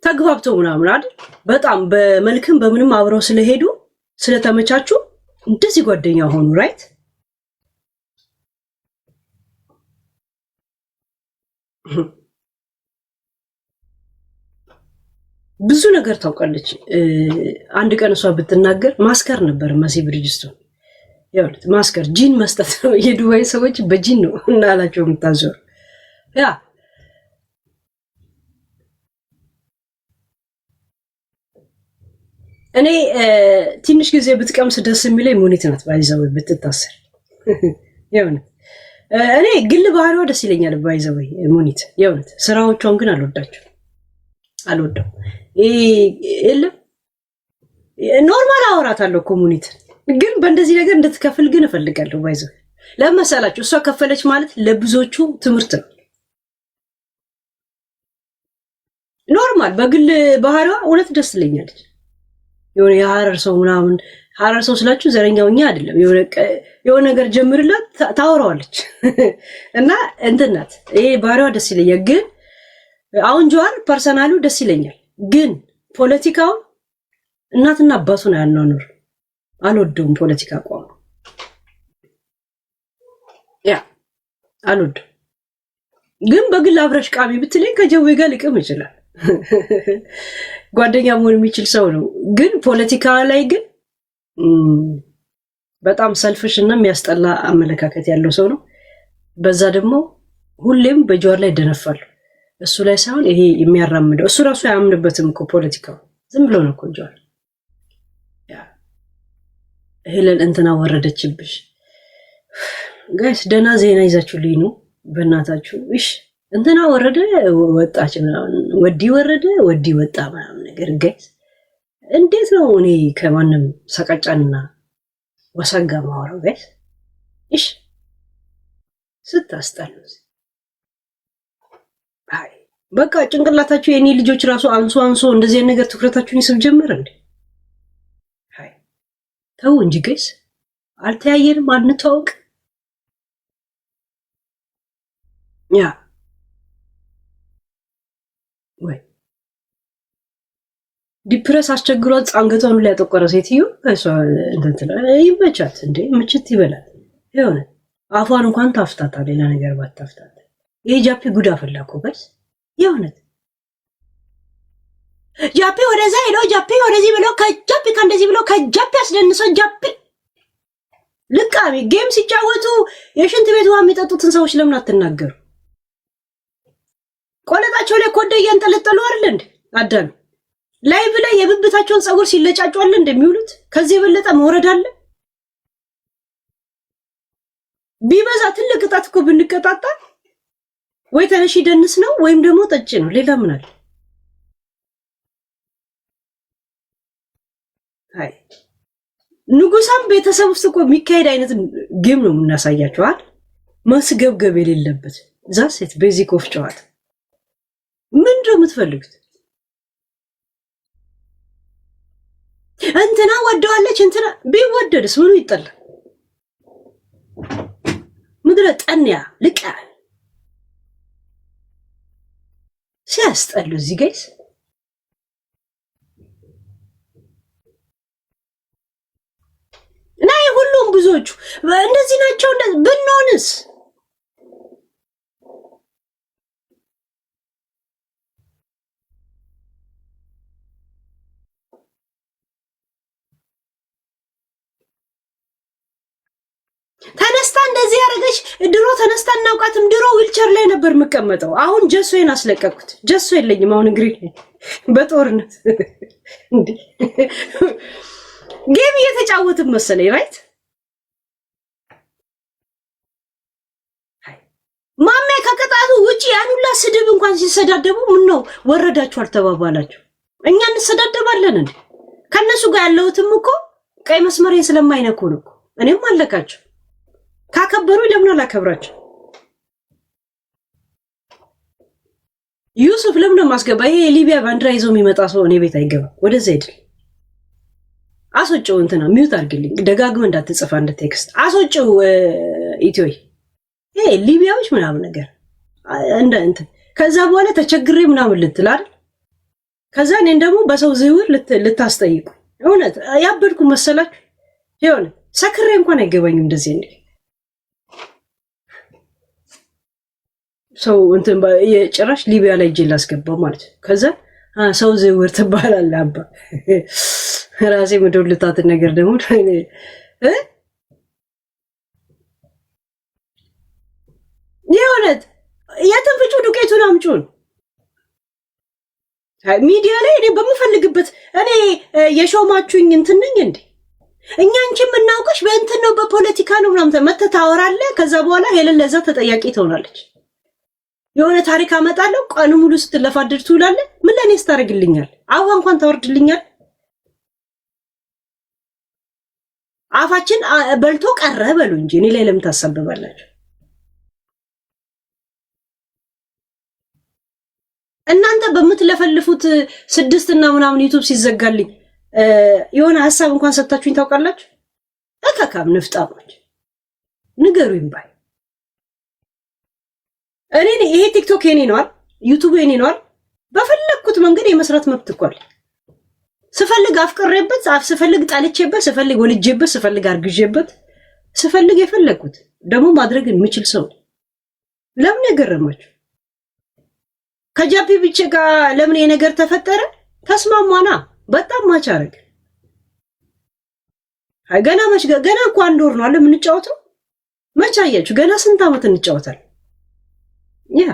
ተግባብተው ምናምን አይደል በጣም በመልክም በምንም አብረው ስለሄዱ ስለተመቻቹ እንደዚህ ጓደኛ ሆኑ ራይት ብዙ ነገር ታውቃለች አንድ ቀን እሷ ብትናገር ማስከር ነበር መሲ ብሪጅስቶን ያውት ማስከር ጂን መስጠት ነው የዱባይ ሰዎች በጂን ነው እናላቸው የምታዘው ያ እኔ ትንሽ ጊዜ ብትቀምስ ደስ የሚለኝ ሙኒት ናት ባይዘው ብትታሰር ያውት እኔ ግል ባህሪዋ ደስ ይለኛል ባይዘው ሙኒት ያውት ስራዎቿን ግን አልወደው ኖርማል አወራታለሁ ኮሙኒቲ ግን በእንደዚህ ነገር እንድትከፍል ግን እፈልጋለሁ ባይዘው ለመሰላችሁ እሷ ከፈለች ማለት ለብዙዎቹ ትምህርት ነው ኖርማል በግል ባህሪዋ እውነት ደስ ይለኛለች የሆነ የሐረር ሰው ምናምን ሐረር ሰው ስላችሁ ዘረኛውኛ አይደለም የሆነ ነገር ጀምርላት ታወራዋለች እና እንትናት ይሄ ባህሪዋ ደስ ይለኛል ግን አሁን ጆዋር ፐርሰናሉ ደስ ይለኛል ግን ፖለቲካው እናትና አባቱን ያናኑር አልወደውም ፖለቲካ ቋም ያ አልወደውም ግን በግል አብረሽ ቃቢ ብትለኝ ከጀዌ ጋር ሊቀም ይችላል ጓደኛ መሆን የሚችል ሰው ነው ግን ፖለቲካ ላይ ግን በጣም ሰልፍሽ እና የሚያስጠላ አመለካከት ያለው ሰው ነው በዛ ደግሞ ሁሌም በጆዋር ላይ ደነፋል እሱ ላይ ሳይሆን ይሄ የሚያራምደው እሱ ራሱ ያምንበትም እኮ ፖለቲካው ዝም ብሎ ነው እኮ ጆዋር ያ ሄለን እንትና ወረደችብሽ ጋይስ ደና ዜና ይዛችሁልኝ ነው በእናታችሁ እሺ እንትና ወረደ ወጣች ወዲ ወረደ ወዲ ወጣ ማለት ነገር ጋይስ እንዴት ነው እኔ ከማንም ሰቀጫንና ወሰጋ ማወራው ጋይስ እሺ ስታስጠሉ አይ በቃ ጭንቅላታችሁ የኔ ልጆች ራሱ አንሶ እንደዚህ አይነት ነገር ትኩረታችሁን ይስብ ጀመረ እንዴ አይ ተው እንጂ ጋይስ አልተያየንም አንተዋወቅ ያ ወይ ዲፕረስ አስቸግሯት አንገቷን ላይ ያጠቆረ ሴትዮ እሷ እንትን ይመቻት እንዴ ምችት ይበላል ይሆነ አፏን እንኳን ታፍታታ ሌላ ነገር ባታፍታታ ይሄ ጃፒ ጉዳ ፈላኮ ጋይስ ይሆነት ጃፒ ወደዛ ሄሎ ጃፒ ወደዚህ ብሎ ከጃፒ ከእንደዚህ ብሎ ከጃፒ አስደንሶ ጃፒ ልቃሚ ጌም ሲጫወቱ የሽንት ቤት ውሃ የሚጠጡትን ሰዎች ለምን አትናገሩ ቆለጣቸው ላይ ኮደ እያንጠለጠሉ አይደል እንዴ አዳም ላይቭ ላይ የብብታቸውን ጸጉር ሲለጫጩ አለ እንደሚውሉት ከዚህ የበለጠ መውረድ አለ ቢበዛ ትልቅ ቅጣት እኮ ብንቀጣጣ ወይ ተነሺ ደንስ ነው ወይም ደግሞ ጠጭ ነው ሌላ ምን አለ አይ ንጉሳም ቤተሰብ ውስጥ እኮ የሚካሄድ አይነት ጌም ነው የምናሳያቸው አይደል ማስገብገብ የሌለበት ዛሴት ቤዚክ ኦፍ ጨዋታ ምንድነው የምትፈልጉት እንትና ወደዋለች እንትና ቢወደድስ ምኑ ይጠላል ምድረ ጠንያ ልቃ ሲያስጠሉ እዚህ ጋይስ እና ሁሉም ብዙዎቹ እንደዚህ ናቸው ብንሆንስ ተነስታ እንደዚህ ያረጋች ድሮ ተነስታ እናውቃትም ድሮ ዊልቸር ላይ ነበር መቀመጠው አሁን ጀሶዬን አስለቀቁት ጀሶ የለኝም አሁን እግሬ በጦርነት ጌም እየተጫወትን መሰለኝ ራይት ማሜ ከቀጣቱ ውጪ ያኑላ ስድብ እንኳን ሲሰዳደቡ ምን ነው ወረዳችሁ አልተባባላችሁ እኛ እንሰዳደባለን እንዴ ከነሱ ጋር ያለውትም እኮ ቀይ መስመሬን ስለማይነኩ ነው እኔም አለካቸው ካከበሩ ለምን አላከብራቸው ዩሱፍ ለምን ማስገባ ይሄ ሊቢያ ባንዲራ ይዞ የሚመጣ ሰው እኔ ቤት አይገባ ወደዛ ሄድ አሶጨው እንትና ሚውት አድርግልኝ ደጋግመህ እንዳትጽፋ እንደ ቴክስት አሶጨው ኢትዮይ ይሄ ሊቢያዎች ምናምን ነገር እንደ እንትን ከዛ በኋላ ተቸግሬ ምናምን ልትል አይደል ከዛ እኔን ደግሞ በሰው ዝውውር ልታስጠይቁ እውነት ያበድኩ መሰላችሁ? ይሁን ሰክሬ እንኳን አይገባኝም እንደዚህ እንዴ ሰው እንትን የጭራሽ ሊቢያ ላይ እጄ ላስገባው ማለት ከዛ ሰው ዝውውር ትባላለህ አባ ራሴ መደውልታት ነገር ደግሞ የእውነት የትንፍጩ ዱቄቱን አምጪውን ሚዲያ ላይ እኔ በምፈልግበት እኔ የሾማችሁኝ እንትን ነኝ እንዴ? እኛ እንጂ የምናውቅሽ በእንትን ነው በፖለቲካ ነው ምናምን መተህ ታወራለህ። ከዛ በኋላ ሄለን ለዛ ተጠያቂ ትሆናለች። የሆነ ታሪክ አመጣለሁ ቀኑ ሙሉ ስትለፋድድ ትውላለህ። ምን ለኔ ስታደርግልኛል? አዋ እንኳን ታወርድልኛል። አፋችን በልቶ ቀረ በሉ እንጂ እኔ ላይ ለምን ታሳብባላችሁ? እናንተ በምትለፈልፉት 6 እና ምናምን ዩቲዩብ ሲዘጋልኝ የሆነ ሐሳብ እንኳን ሰጣችሁኝ ታውቃላችሁ? አካካም ንፍጣሞች ንገሩኝ ባይ እኔ ይሄ ቲክቶክ የኔ ነው አይደል? ዩቲዩብ የኔ ነው አይደል? በፈለኩት መንገድ የመስራት መብት እኮ አለ። ስፈልግ አፍቅሬበት ስፈልግ ጣልቼበት ስፈልግ ወልጄበት ስፈልግ አርግዤበት ስፈልግ የፈለኩት ደግሞ ማድረግ የሚችል ሰው ለምን ያገረማችሁ? ከጃፒ ብቻ ጋር ለምን የነገር ተፈጠረ? ተስማማና በጣም ማቻረግ ገና እኮ 1 ወር ነው አለ የምንጫወተው። መች አያችሁ? ገና ስንት ዓመት እንጫወታለን? ያ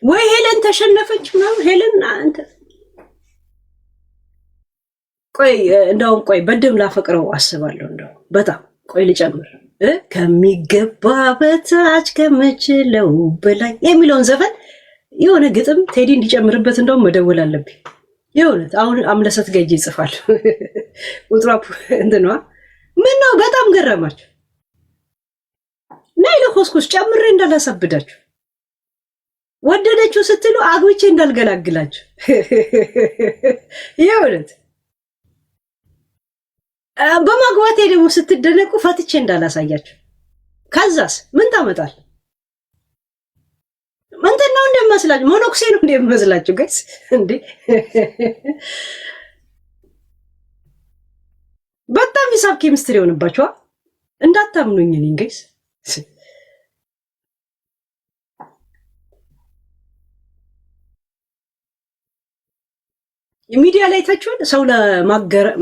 ወይ ሄለን ተሸነፈች ምናምን ሄለን አንተ ቆይ በደም ላፈቅረው አስባለሁ። እንደው በጣም ቆይ ልጨምር ከሚገባ በታች ከመችለው በላይ የሚለውን ዘፈን የሆነ ግጥም ቴዲ እንዲጨምርበት እንደው መደወል አለብኝ። የሆነት አሁን አምለሰት ገጅ ይጽፋል ቁጥራፕ እንትነዋ ምን ነው በጣም ገረማችሁ። ናይ ለኮስኮስ ጨምሬ እንዳላሳብዳችሁ ወደደችው ስትሉ አግብቼ እንዳልገላግላችሁ የእውነት በማግባቴ ደግሞ ስትደነቁ ፈትቼ እንዳላሳያችሁ። ከዛስ ምን ታመጣል? እንትን ነው እንደመስላችሁ ሞኖክሴ ነው እንደመስላችሁ ጋይስ እንዴ በጣም ሂሳብ ኬሚስትሪ ሆነባችኋል። እንዳታምኑኝ ነኝ ጋይስ ሚዲያ ላይ ታችሁን ሰው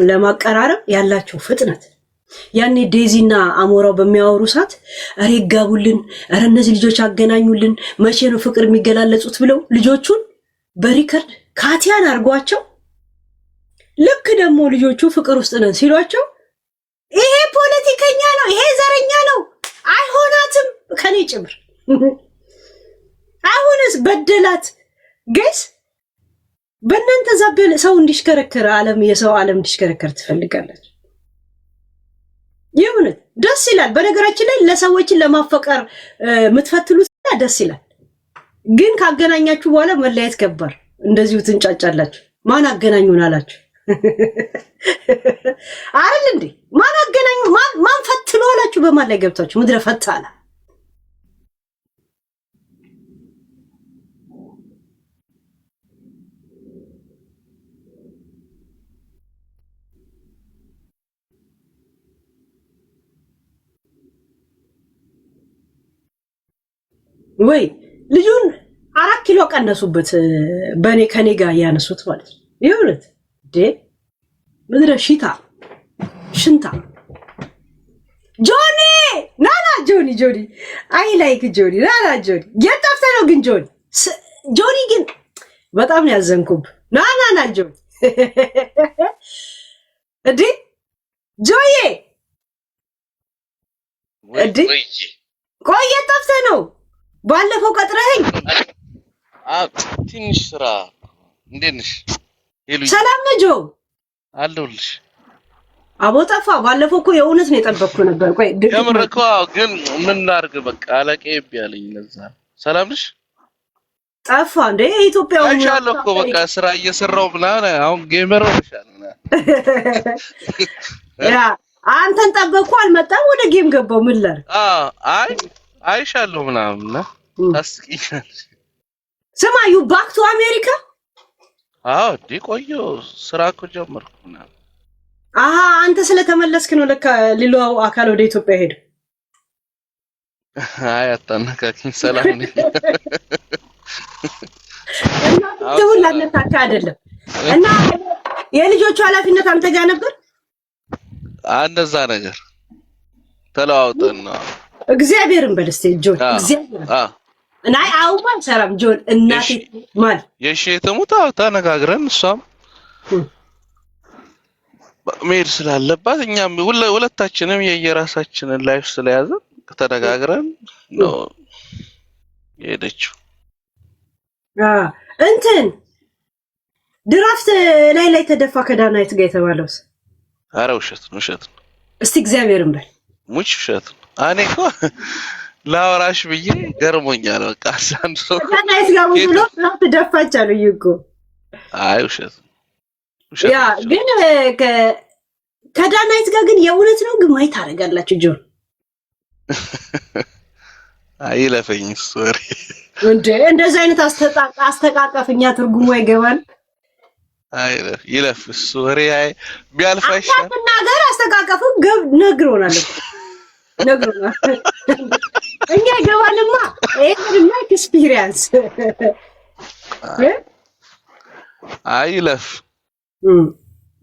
ለማቀራረብ ያላቸው ፍጥነት ያኔ ዴዚና አሞራው በሚያወሩ ሰዓት አሬ ጋቡልን አረ እነዚህ ልጆች አገናኙልን መቼ ነው ፍቅር የሚገላለጹት ብለው ልጆቹን በሪከርድ ካቲያን አርጓቸው ልክ ደግሞ ልጆቹ ፍቅር ውስጥ ነን ሲሏቸው ይሄ ፖለቲከኛ ነው ይሄ ዘረኛ ነው አይሆናትም ከኔ ጭምር አሁንስ በደላት ገስ በእናንተ ዛበል ሰው እንዲሽከረከር የሰው ዓለም እንዲሽከረከር ትፈልጋለች። የእውነት ደስ ይላል። በነገራችን ላይ ለሰዎችን ለማፈቀር የምትፈትሉት ደስ ይላል። ግን ካገናኛችሁ በኋላ መለያየት ከባድ። እንደዚሁ ትንጫጫላችሁ። ማን አገናኙን አላችሁ አይደል እንዴ? ማን አገናኙ ማን ፈትሎ አላችሁ? በማን ላይ ገብታችሁ ምድረ ፈታላ ወይ ልጁን 4 ኪሎ ቀነሱበት ከኔ ጋር ያነሱት ማለት ነው። ይሁንት ምድረ ሽንታ ጆኒ ናና ጆኒ አይ ላይክ ጆኒ ናና ጆኒ የጣፍተ ነው ግን ጆኒ ግን በጣም ነው ያዘንኩብ። ናና ጆኒ ጆዬ ቆይ የጣፍተ ነው ባለፈው ቀጥረኸኝ ትንሽ ስራ እንዴት ነሽ? ሰላም ነጆ አለሁልሽ። አቦ ጠፋ። ባለፈው እኮ የእውነት ነው የጠበቅኩ ነበር። ቆይ ከምርኳ ግን ምን ላድርግ በቃ አለቀ ይብያለኝ። ለዛ ሰላም ነሽ? ጠፋ እንደ ኢትዮጵያው አይቻለሁ እኮ በቃ ስራ እየሰራው ምናምን አሁን ጌመር ሆነሻል ምናምን ያ አንተን ጠበቅኩ አልመጣም ወደ ጌም ገባው ምን ላድርግ አይ አይሻለሁ ምናምን ታስቂኛል ስማ ዩ ባክ ቱ አሜሪካ ቆዮ ስራ እኮ ጀመርኩ ምናምን አንተ ስለተመለስክ ነው ለካ ሌላው አካል ወደ ኢትዮጵያ ሄደ አታነካኪኝ ሰላም ነኝ እና ለነታካ አይደለም እና የልጆቹ ኃላፊነት አንተ ጋር ነበር እንደዛ ነገር ተለዋውጠን ነው እግዚአብሔርን በደስቴ ጆን እግዚአብሔር እና አውማን ሰላም ጆን እናቴ ማል የሽየተሙታ ተነጋግረን እሷም ሜል ስላለባት እኛም ሁለታችንም የየራሳችንን ላይፍ ስለያዘን ተነጋግረን ነው የሄደችው እንትን ድራፍት ላይ ተደፋ ከዳናይት ጋር የተባለውስ ኧረ ውሸት ነው እስቲ እግዚአብሔርን በል ሙች ውሸት ነው እኔ እኮ ላወራሽ ብዬ ገርሞኛል በቃ አንድ ሰው ከዳናይት ጋር ብሎ ድራፍት ደፋች አሉኝ እኮ አይ ውሸት ያ ግን ከዳናይት ጋር ግን የእውነት ነው ግን ማይ ታረጋላችሁ ጆን አይለፈኝ ሶሪ እንዴ እንደዚህ አይነት አስተቃቀፍኛ ትርጉሙ አይገባል ይለፍ ሶሪ ቢያልፋሽ ነገር አስተቃቀፉ ነግሮናል እኛ ይገባልማ ይሄንማ ኤክስፒሪየንስ አይለፍ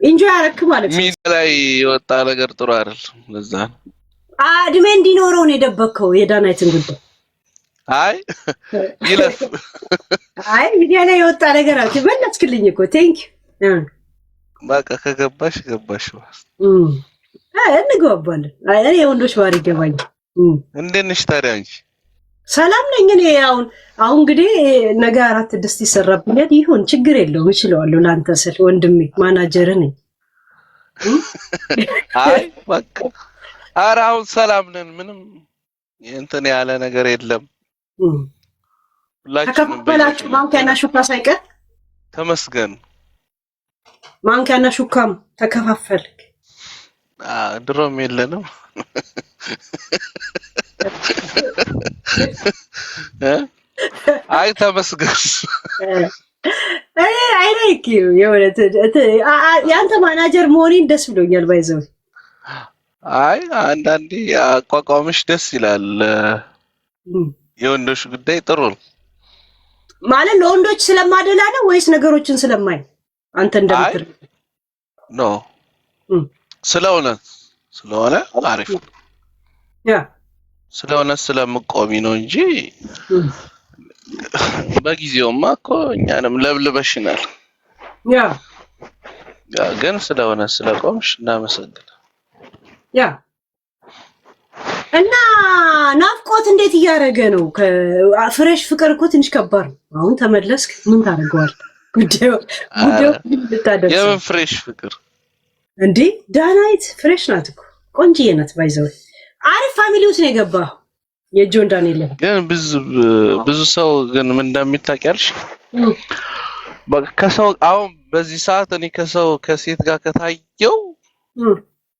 ኢንጆይ አረክ ማለት ነው ሚዲያ ላይ የወጣ ነገር ጥሩ አይደል ለዛ እድሜ እንዲኖረው ነው የደበከው የዳናይትን ጉዳይ ይለፍ ሚዲያ ላይ የወጣ ነገር አለ መለስክልኝ እኮ ቴንክ በቃ ከገባሽ እንግባባለን እኔ የወንዶች ባህሪ ይገባኝ እንዴት ነሽ ታዲያ አንቺ ሰላም ነኝ እኔ አሁን እንግዲህ ነገ 4 ድስት ይሰራብኛል ይሁን ችግር የለውም እችለዋለሁ ለአንተ ስል ወንድሜ ማናጀር ነኝ በቃ ኧረ አሁን ሰላም ነን ምንም እንትን ያለ ነገር የለም ሁላችንም ተከፈላችሁ ማንኪያና ሹካ ሳይቀር ተመስገን ማንኪያና ሹካም ተከፋፈልክ ድሮም የለንም ተመስገን አይላይክ የወለት ያንተ ማናጀር መሆኔን ደስ ብሎኛል ባይዘው አንዳንዴ አቋቋምሽ ደስ ይላል የወንዶች ጉዳይ ጥሩ ነው ማለት ለወንዶች ስለማደላ ነው ወይስ ነገሮችን ስለማይ አንተ እንደምትል ኖ ስለሆነ አሪፍ ስለምቆሚ ነው እንጂ በጊዜውማ እኮ እኛንም ለብልበሽናል ግን ስለቆምሽ እናመሰግናለን እና ናፍቆት እንዴት እያደረገ ነው ፍሬሽ ፍቅር እኮ ትንሽ ከባድ ነው አሁን ተመለስክ ምን ታደርገዋል ጉዳዩ ልታደርስ የምን ፍሬሽ ፍቅር እንዴ ዳናይት ፍሬሽ ናት እኮ ቆንጆዬ ናት ባይዘው አሪፍ ፋሚሊ ውስጥ ነው የገባው የጆን ዳንኤል ግን ብዙ ሰው ግን ምን እንደሚታቀርሽ ከሰው አሁን በዚህ ሰዓት እኔ ከሴት ጋር ከታየው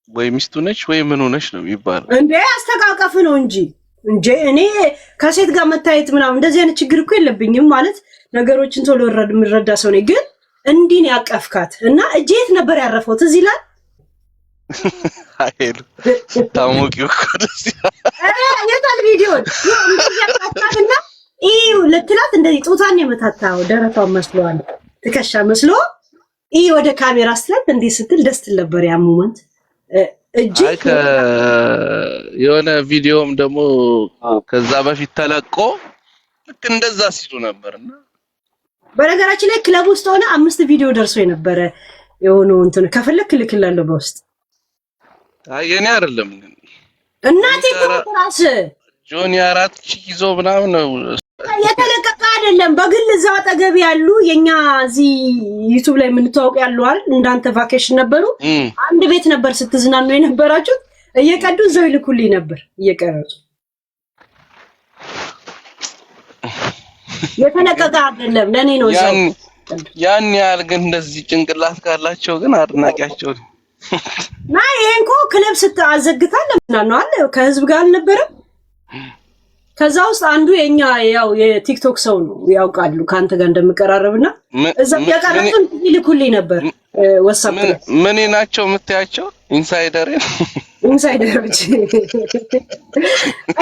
ወይ ሚስቱ ነች ወይ ምን ሆነች ነው የሚባለው እንዴ አስተቃቀፍ ነው እንጂ እኔ ከሴት ጋር መታየት ምናምን እንደዚህ አይነት ችግር እኮ የለብኝም ማለት ነገሮችን ቶሎ ምረዳ ሰው ነኝ ግን እንዲን ያቀፍካት እና እጄት ነበር ያረፈው ትዝ ይላል አይሉ ታሞቂው እኮ ደስ የታል ቪዲዮን ያቃታና ለትላት እንደዚህ ጡታን የመታታው ደረቷን መስሏል ትከሻ መስሎ ወደ ካሜራ ስትላት እንዴ ስትል ደስ ትል ነበር ያ ሞመንት የሆነ ቪዲዮም ደግሞ ከዛ በፊት ተለቆ ልክ እንደዛ ሲሉ ነበርና በነገራችን ላይ ክለብ ውስጥ ሆነ 5 ቪዲዮ ደርሶ የነበረ የሆነው እንትን ከፈለክ ልክላለሁ በውስጥ የኔ አይደለም እናቴ ኮራስ ጆኒ 4 ይዞ ምናምን ነው የተለቀቀ አይደለም በግል እዛው አጠገብ ያሉ የኛ እዚህ ዩቲዩብ ላይ የምንተዋወቅ ያሉ አይደል እንዳንተ ቫኬሽን ነበሩ አንድ ቤት ነበር ስትዝናኑ የነበራችሁ እየቀዱ እዛው ይልኩልኝ ነበር እየቀረጹ የተለቀቀ አይደለም ለኔ ነው እዛው ያን ያህል ግን እንደዚህ ጭንቅላት ካላቸው ግን አድናቂያቸው ነው። ይሄን እኮ ክለብ ስታዘግታል ነው አለ ከህዝብ ጋር አልነበረም። ከዛ ውስጥ አንዱ የኛ ያው የቲክቶክ ሰው ነው ያውቃሉ ካንተ ጋር እንደምቀራረብና እዛ ያቀረጡን ይልኩልኝ ነበር ወሳፕ ምን ናቸው የምታያቸው ኢንሳይደሮች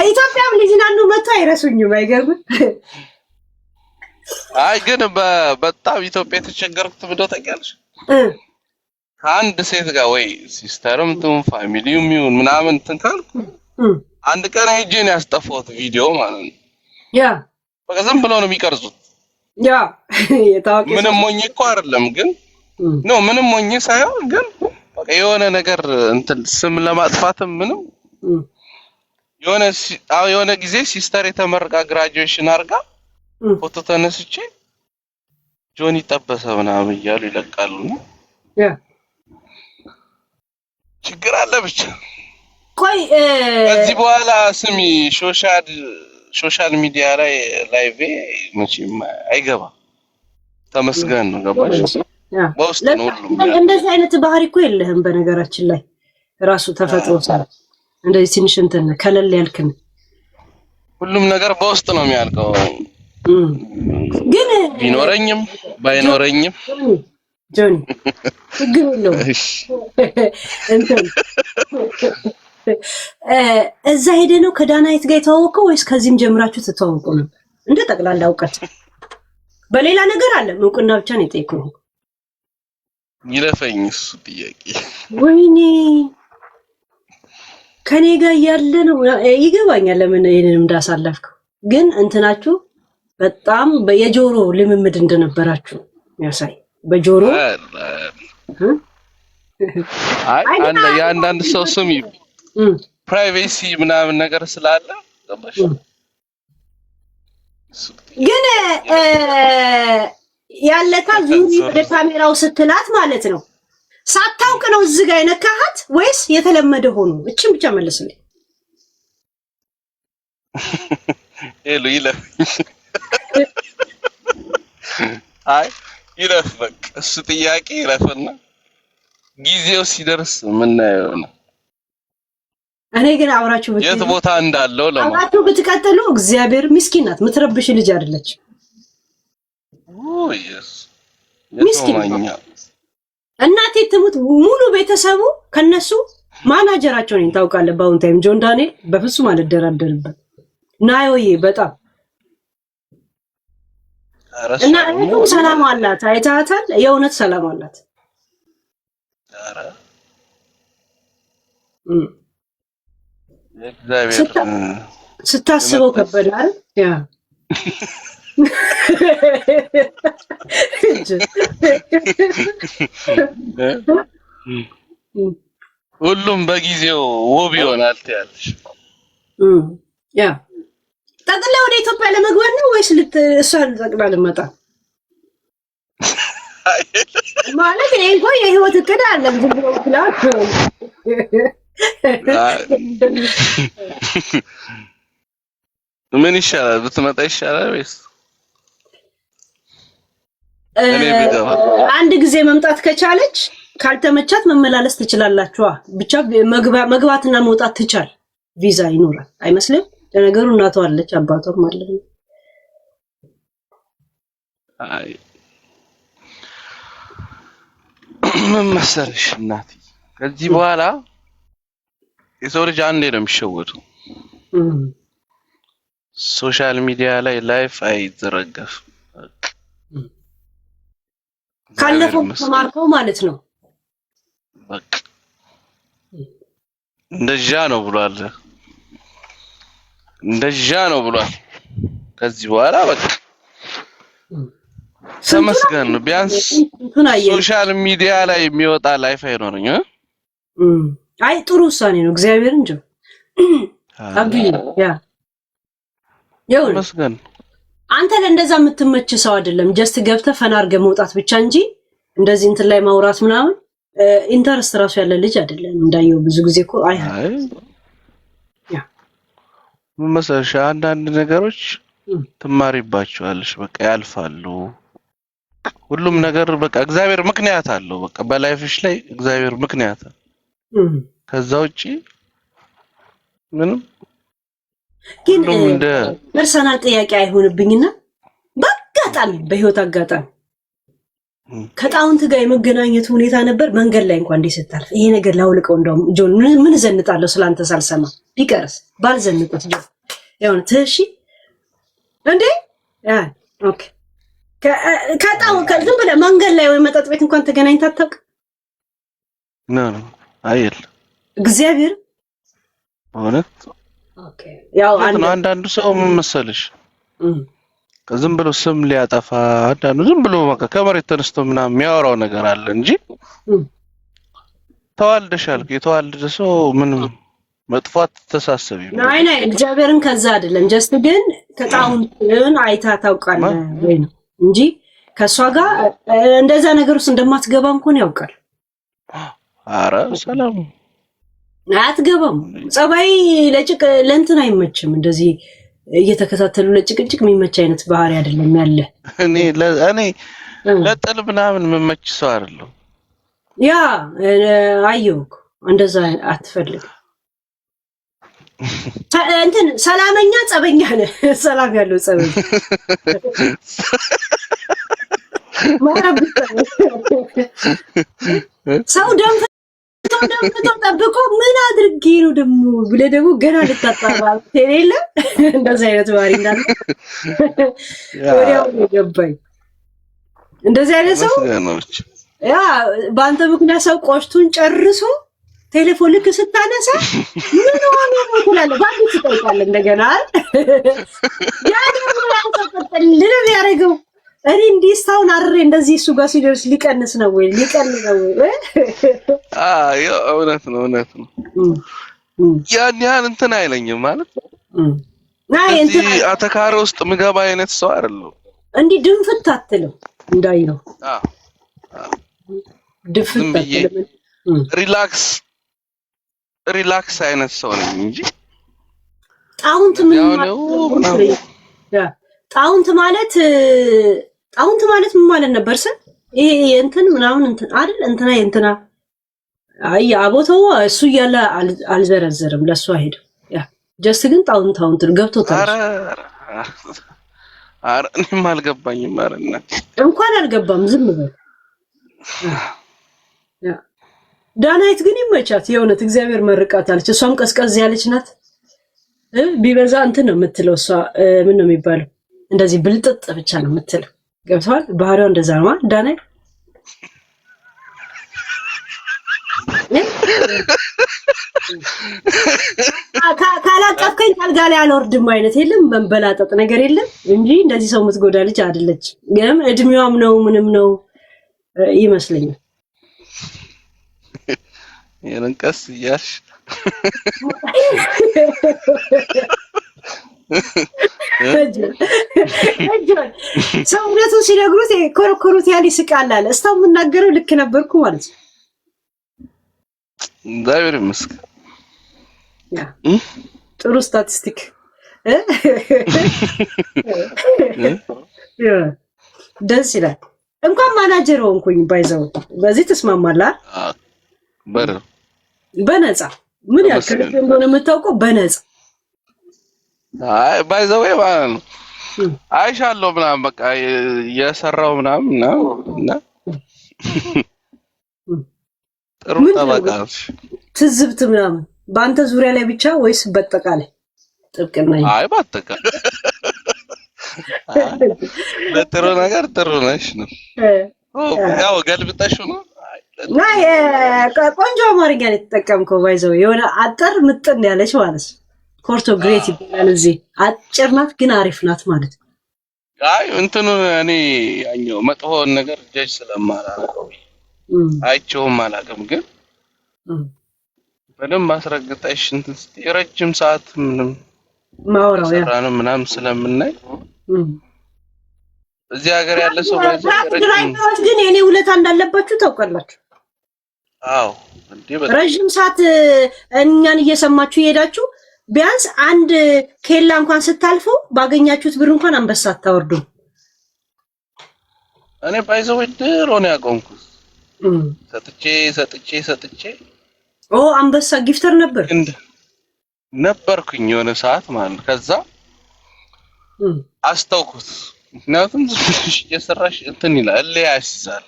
ኢትዮጵያም ሊዝናኑ መጥቶ አይረሱኝም አይገርም። አይ ግን በጣም ኢትዮጵያ የተቸገርኩት ብለው ታውቂያለሽ ከአንድ ሴት ጋር ወይ ሲስተርም ትሁን ፋሚሊውም ይሁን ምናምን ትንካልኩ አንድ ቀን ሄጄን ያስጠፋሁት ቪዲዮ ማለት ነው። ያ በቃ ዝም ብለው ነው የሚቀርጹት። ያ የታወቀ ምንም ሞኝ እኮ አይደለም ግን ነው ምንም ሞኝ ሳይሆን ግን በቃ የሆነ ነገር እንትን ስም ለማጥፋትም ምንም የሆነ ጊዜ ሲስተር የተመረቃ ግራጁዌሽን አድርጋ ፎቶ ተነስቼ ጆኒ ጠበሰ ምናምን እያሉ ይለቃሉ። ያ ችግር አለ ብቻ ቆይ ከዚህ በኋላ ስሚ ሶሻል ሚዲያ ላይ ላይቭ መቼም አይገባም። ተመስገን ነው ገባሽ? በውስጥ ነው ሁሉም። እንደዚህ አይነት ባህሪ እኮ የለህም በነገራችን ላይ ራሱ ተፈጥሮ ሰው እንደዚህ ትንሽ እንትን ከለል ያልክን ሁሉም ነገር በውስጥ ነው የሚያልቀው። ግን ቢኖረኝም ባይኖረኝም ጆኒ ግን ነው እንትን እዛ ሄደ ነው ከዳናይት ጋር የተዋወቀው ወይስ ከዚህም ጀምራችሁ ተተዋወቁ ነው? እንደ ጠቅላላ እውቀት በሌላ ነገር አለ እውቅና ብቻ ነው የጠየቁኝ። ይለፈኝ እሱ ጥያቄ ወይኔ ከኔ ጋር ያለ ነው ይገባኛል ለምን ይሄንን እንዳሳለፍከው። ግን እንትናችሁ በጣም የጆሮ ልምምድ እንደነበራችሁ ያሳይ በጆሮ አንዳንድ ሰው ስም ፕራይቬሲ ምናምን ነገር ስላለ ገባሽ? ግን ያለታ ዙሪ ወደ ካሜራው ስትላት ማለት ነው ሳታውቅ ነው እዚህ ጋር የነካሃት ወይስ የተለመደ ሆኖ? እቺን ብቻ መልስልኝ። ሄሎ ይለፍ አይ ይለፍ በቃ እሱ ጥያቄ ይለፍና ጊዜው ሲደርስ ምን ነው። እኔ ግን አውራችሁ የት ቦታ እንዳለው አውራችሁ ብትቀጥሉ እግዚአብሔር ምስኪን ናት፣ ምትረብሽ ልጅ አይደለች። ኢየሱስ ምስኪን እናቴ ትሙት ሙሉ ቤተሰቡ ከነሱ ማናጀራቸው ነኝ ታውቃለህ። በአሁን ታይም ጆን ዳንኤል በፍጹም አልደራደርበት ናዮዬ በጣም እና እኔ ሰላም አላት አይታታል። የእውነት ሰላም አላት። ኧረ እግዚአብሔር ስታስበው ከበዳል። ያ ሁሉም በጊዜው ውብ ይሆናል ትያለሽ። ያ ጠቅላ ወደ ኢትዮጵያ ለመግባት ነው ወይስ እሷን ጠቅላ ልመጣ ማለት ይሄ እንኳን የህይወት እቅድ አለ ዝም ብሎ ፕላን ምን ይሻላል? ብትመጣ ይሻላል ወይስ አንድ ጊዜ መምጣት ከቻለች ካልተመቻት መመላለስ ትችላላችሁ። ብቻ መግባትና መውጣት ትቻል ቪዛ ይኖራል አይመስልም? ለነገሩ እናቷ አለች አባቷም አለ። አይ ምን መሰለሽ እናቴ ከዚህ በኋላ የሰው ልጅ አንዴ ነው የሚሸወደው። ሶሻል ሚዲያ ላይ ላይፍ አይዘረገፍም። ካለፈው ተማርከው ማለት ነው። በቃ እንደዛ ነው ብሏል። ከዚህ በኋላ በቃ ተመስገን ነው። ቢያንስ ሶሻል ሚዲያ ላይ የሚወጣ ላይፍ አይኖርኝም። አይ ጥሩ ውሳኔ ነው። እግዚአብሔር እንጂ አብይ ያው ተመስገን። አንተ ለእንደዛ የምትመች ሰው አይደለም። ጀስት ገብተህ ፈና አድርገህ መውጣት ብቻ እንጂ እንደዚህ እንትን ላይ ማውራት ምናምን ኢንተረስት ራሱ ያለ ልጅ አይደለም። እንዳየው ብዙ ጊዜ እኮ ያ ምን መሰለሽ አንዳንድ ነገሮች ትማሪባቸዋለሽ። በቃ ያልፋሉ። ሁሉም ነገር በቃ እግዚአብሔር ምክንያት አለው። በቃ በላይፍሽ ላይ እግዚአብሔር ምክንያት አለው። ከዛ ውጪ ምንም ግን ፐርሰናል ጥያቄ አይሆንብኝና በአጋጣሚ በህይወት አጋጣሚ ከጣውንት ጋር የመገናኘት ሁኔታ ነበር። መንገድ ላይ እንኳን እንዲሰጣል ይሄ ነገር ላውልቀው እንደውም ጆን ምን ዘንጣለሁ ስላንተ ሳልሰማ ቢቀርስ ባልዘንጥት ጆን ያው ትሺ እንዴ ኦኬ ዝም ብለህ መንገድ ላይ ወይ መጠጥ ቤት እንኳን ተገናኝተህ አታውቅም? ነው አይል እግዚአብሔር እውነት ኦኬ። ያው አንዳንዱ ሰው ምን መሰለሽ ዝም ብሎ ስም ሊያጠፋ አንዳንዱ ዝም ብሎ በቃ ከመሬት ተነስቶ ምናምን የሚያወራው ነገር አለ እንጂ ተዋልደሻል። የተዋልደ ሰው ምንም መጥፋት ተሳሰቢ ናይ እግዚአብሔርን ከዛ አይደለም ጀስት ግን ከጣውንትን አይታ ታውቃለህ ወይ ነው እንጂ ከሷ ጋር እንደዛ ነገር ውስጥ እንደማትገባ እንኳን ያውቃል። አረ ሰላም አትገባም። ጸባይ ለእንትን አይመችም። እንደዚህ እየተከታተሉ ለጭቅጭቅ የሚመች አይነት ባህሪ አይደለም ያለ። እኔ ለጥል ምናምን የምመች ሰው አይደለም። ያ አየሁክ እንደዛ አትፈልግ። እንትን ሰላመኛ ጸበኛ ነህ። ሰላም ያለው ጸበኛ ሰው ደምቶ ጠብቆ ምን አድርጌ ነው ደግሞ ብለህ ደግሞ ገና ልታጣራ የሌለ እንደዛ አይነት ባህሪ እንዳለ ወዲያው ገባኝ። እንደዚህ አይነት ሰው ያ በአንተ ምክንያት ሰው ቆሽቱን ጨርሶ ቴሌፎን ልክ ስታነሳ ምን ሆነ ነው ትላለህ። ባንክ ትጠይቃለህ እንደገና ያ ደግሞ ያንተቀጥልህ ያረጋው እኔ እንዲስታውን አርሬ እንደዚህ እሱ ጋር ሲደርስ ሊቀንስ ነው ወይ ሊቀንስ ነው ወይ? ያው እውነት ነው ያን ያህል እንትን አይለኝም ማለት ናይ እንትን አተካረ ውስጥ ምገባ አይነት ሰው አይደለም። እንዲህ ድንፍት አትልም እንዳይ ነው ድንፍት አትልም። ሪላክስ አይነት ሰው ነኝ እንጂ ጣውንት ማለት ምን ማለት ነበር? ይሄ እንትን ምናምን እንትን አይደል እንትና እንትና አይ አቦተው እሱ እያለ አልዘረዘርም ለሱ አይሄድም። ያ ጀስት ግን ጣውንት ገብቶታል። አረ እኔም አልገባኝም። አረና እንኳን አልገባም ዝም በል። ያ ዳናይት ግን ይመቻት የእውነት እግዚአብሔር መርቃት አለች። እሷም ቀዝቀዝ ያለች ናት። ቢበዛ እንትን ነው የምትለው እሷ ምን ነው የሚባለው እንደዚህ ብልጥጥ ብቻ ነው የምትለው። ገብቷል ባህሪዋ እንደዛ ነው ዳናይት። ካላቀፍከኝ ካልጋ ላይ አልወርድም አይነት የለም መንበላጠጥ ነገር የለም እንጂ እንደዚህ ሰው የምትጎዳ ልጅ አይደለች። ግን እድሜዋም ነው ምንም ነው ይመስለኛል። የነንቀስ ያሽ ሰውነቱ ሲነግሩት ኮረኮሩት ያል ይስቃል አለ። እስታው የምናገረው ልክ ነበርኩ ማለት ነው። እግዚአብሔር ይመስገን። ያ ጥሩ ስታቲስቲክ ደስ ይላል። እንኳን ማናጀር ሆንኩኝ ባይዘው በዚህ ተስማማላ። በነፃ ምን ያክል እንደሆነ የምታውቀው በነፃ ባይዘው ማለት ነው። አይሻለሁ ምናምን በቃ የሰራው ምናምን እና ጥሩ ተባቃሽ ትዝብት ምናምን በአንተ ዙሪያ ላይ ብቻ ወይስ በጠቃላይ ጥብቅና? አይ በጠቃላይ ለጥሩ ነገር ጥሩ ነሽ ነው። ያው ገልብጠሽ ነው። ናይ ቆንጆ አማርኛ ነው የተጠቀምከው። ባይዘው የሆነ አጠር ምጥን ያለች ማለት ነው። ኮርቶ ግሬት ይባላል። እዚህ አጭር ናት ግን አሪፍ ናት ማለት ነው። አይ እንትኑ እኔ ያኛው መጥፎን ነገር ጀጅ ስለማላረገው አይቼውም አላውቅም። ግን በደንብ አስረግጠሽ እንትን ስትይ ረጅም ሰዓት ምንም ማውራው ያ ሰራንም ምናምን ስለምናይ እዚህ ሀገር ያለ ሰው ድራይቨሮች ግን የኔ ውለታ እንዳለባችሁ ታውቃላችሁ። አዎ ረጅም ሰዓት እኛን እየሰማችሁ ይሄዳችሁ ቢያንስ አንድ ኬላ እንኳን ስታልፉ ባገኛችሁት ብር እንኳን አንበሳ አታወርዱ። እኔ ባይዘው ድሮ ነው ያቆምኩት። ሰጥቼ አንበሳ ጊፍተር ነበርኩኝ የሆነ ሰዓት ማለት ነው። ከዛ አስተውኩት። ምክንያቱም የሰራሽ እንትን ይላል ያስይዛል።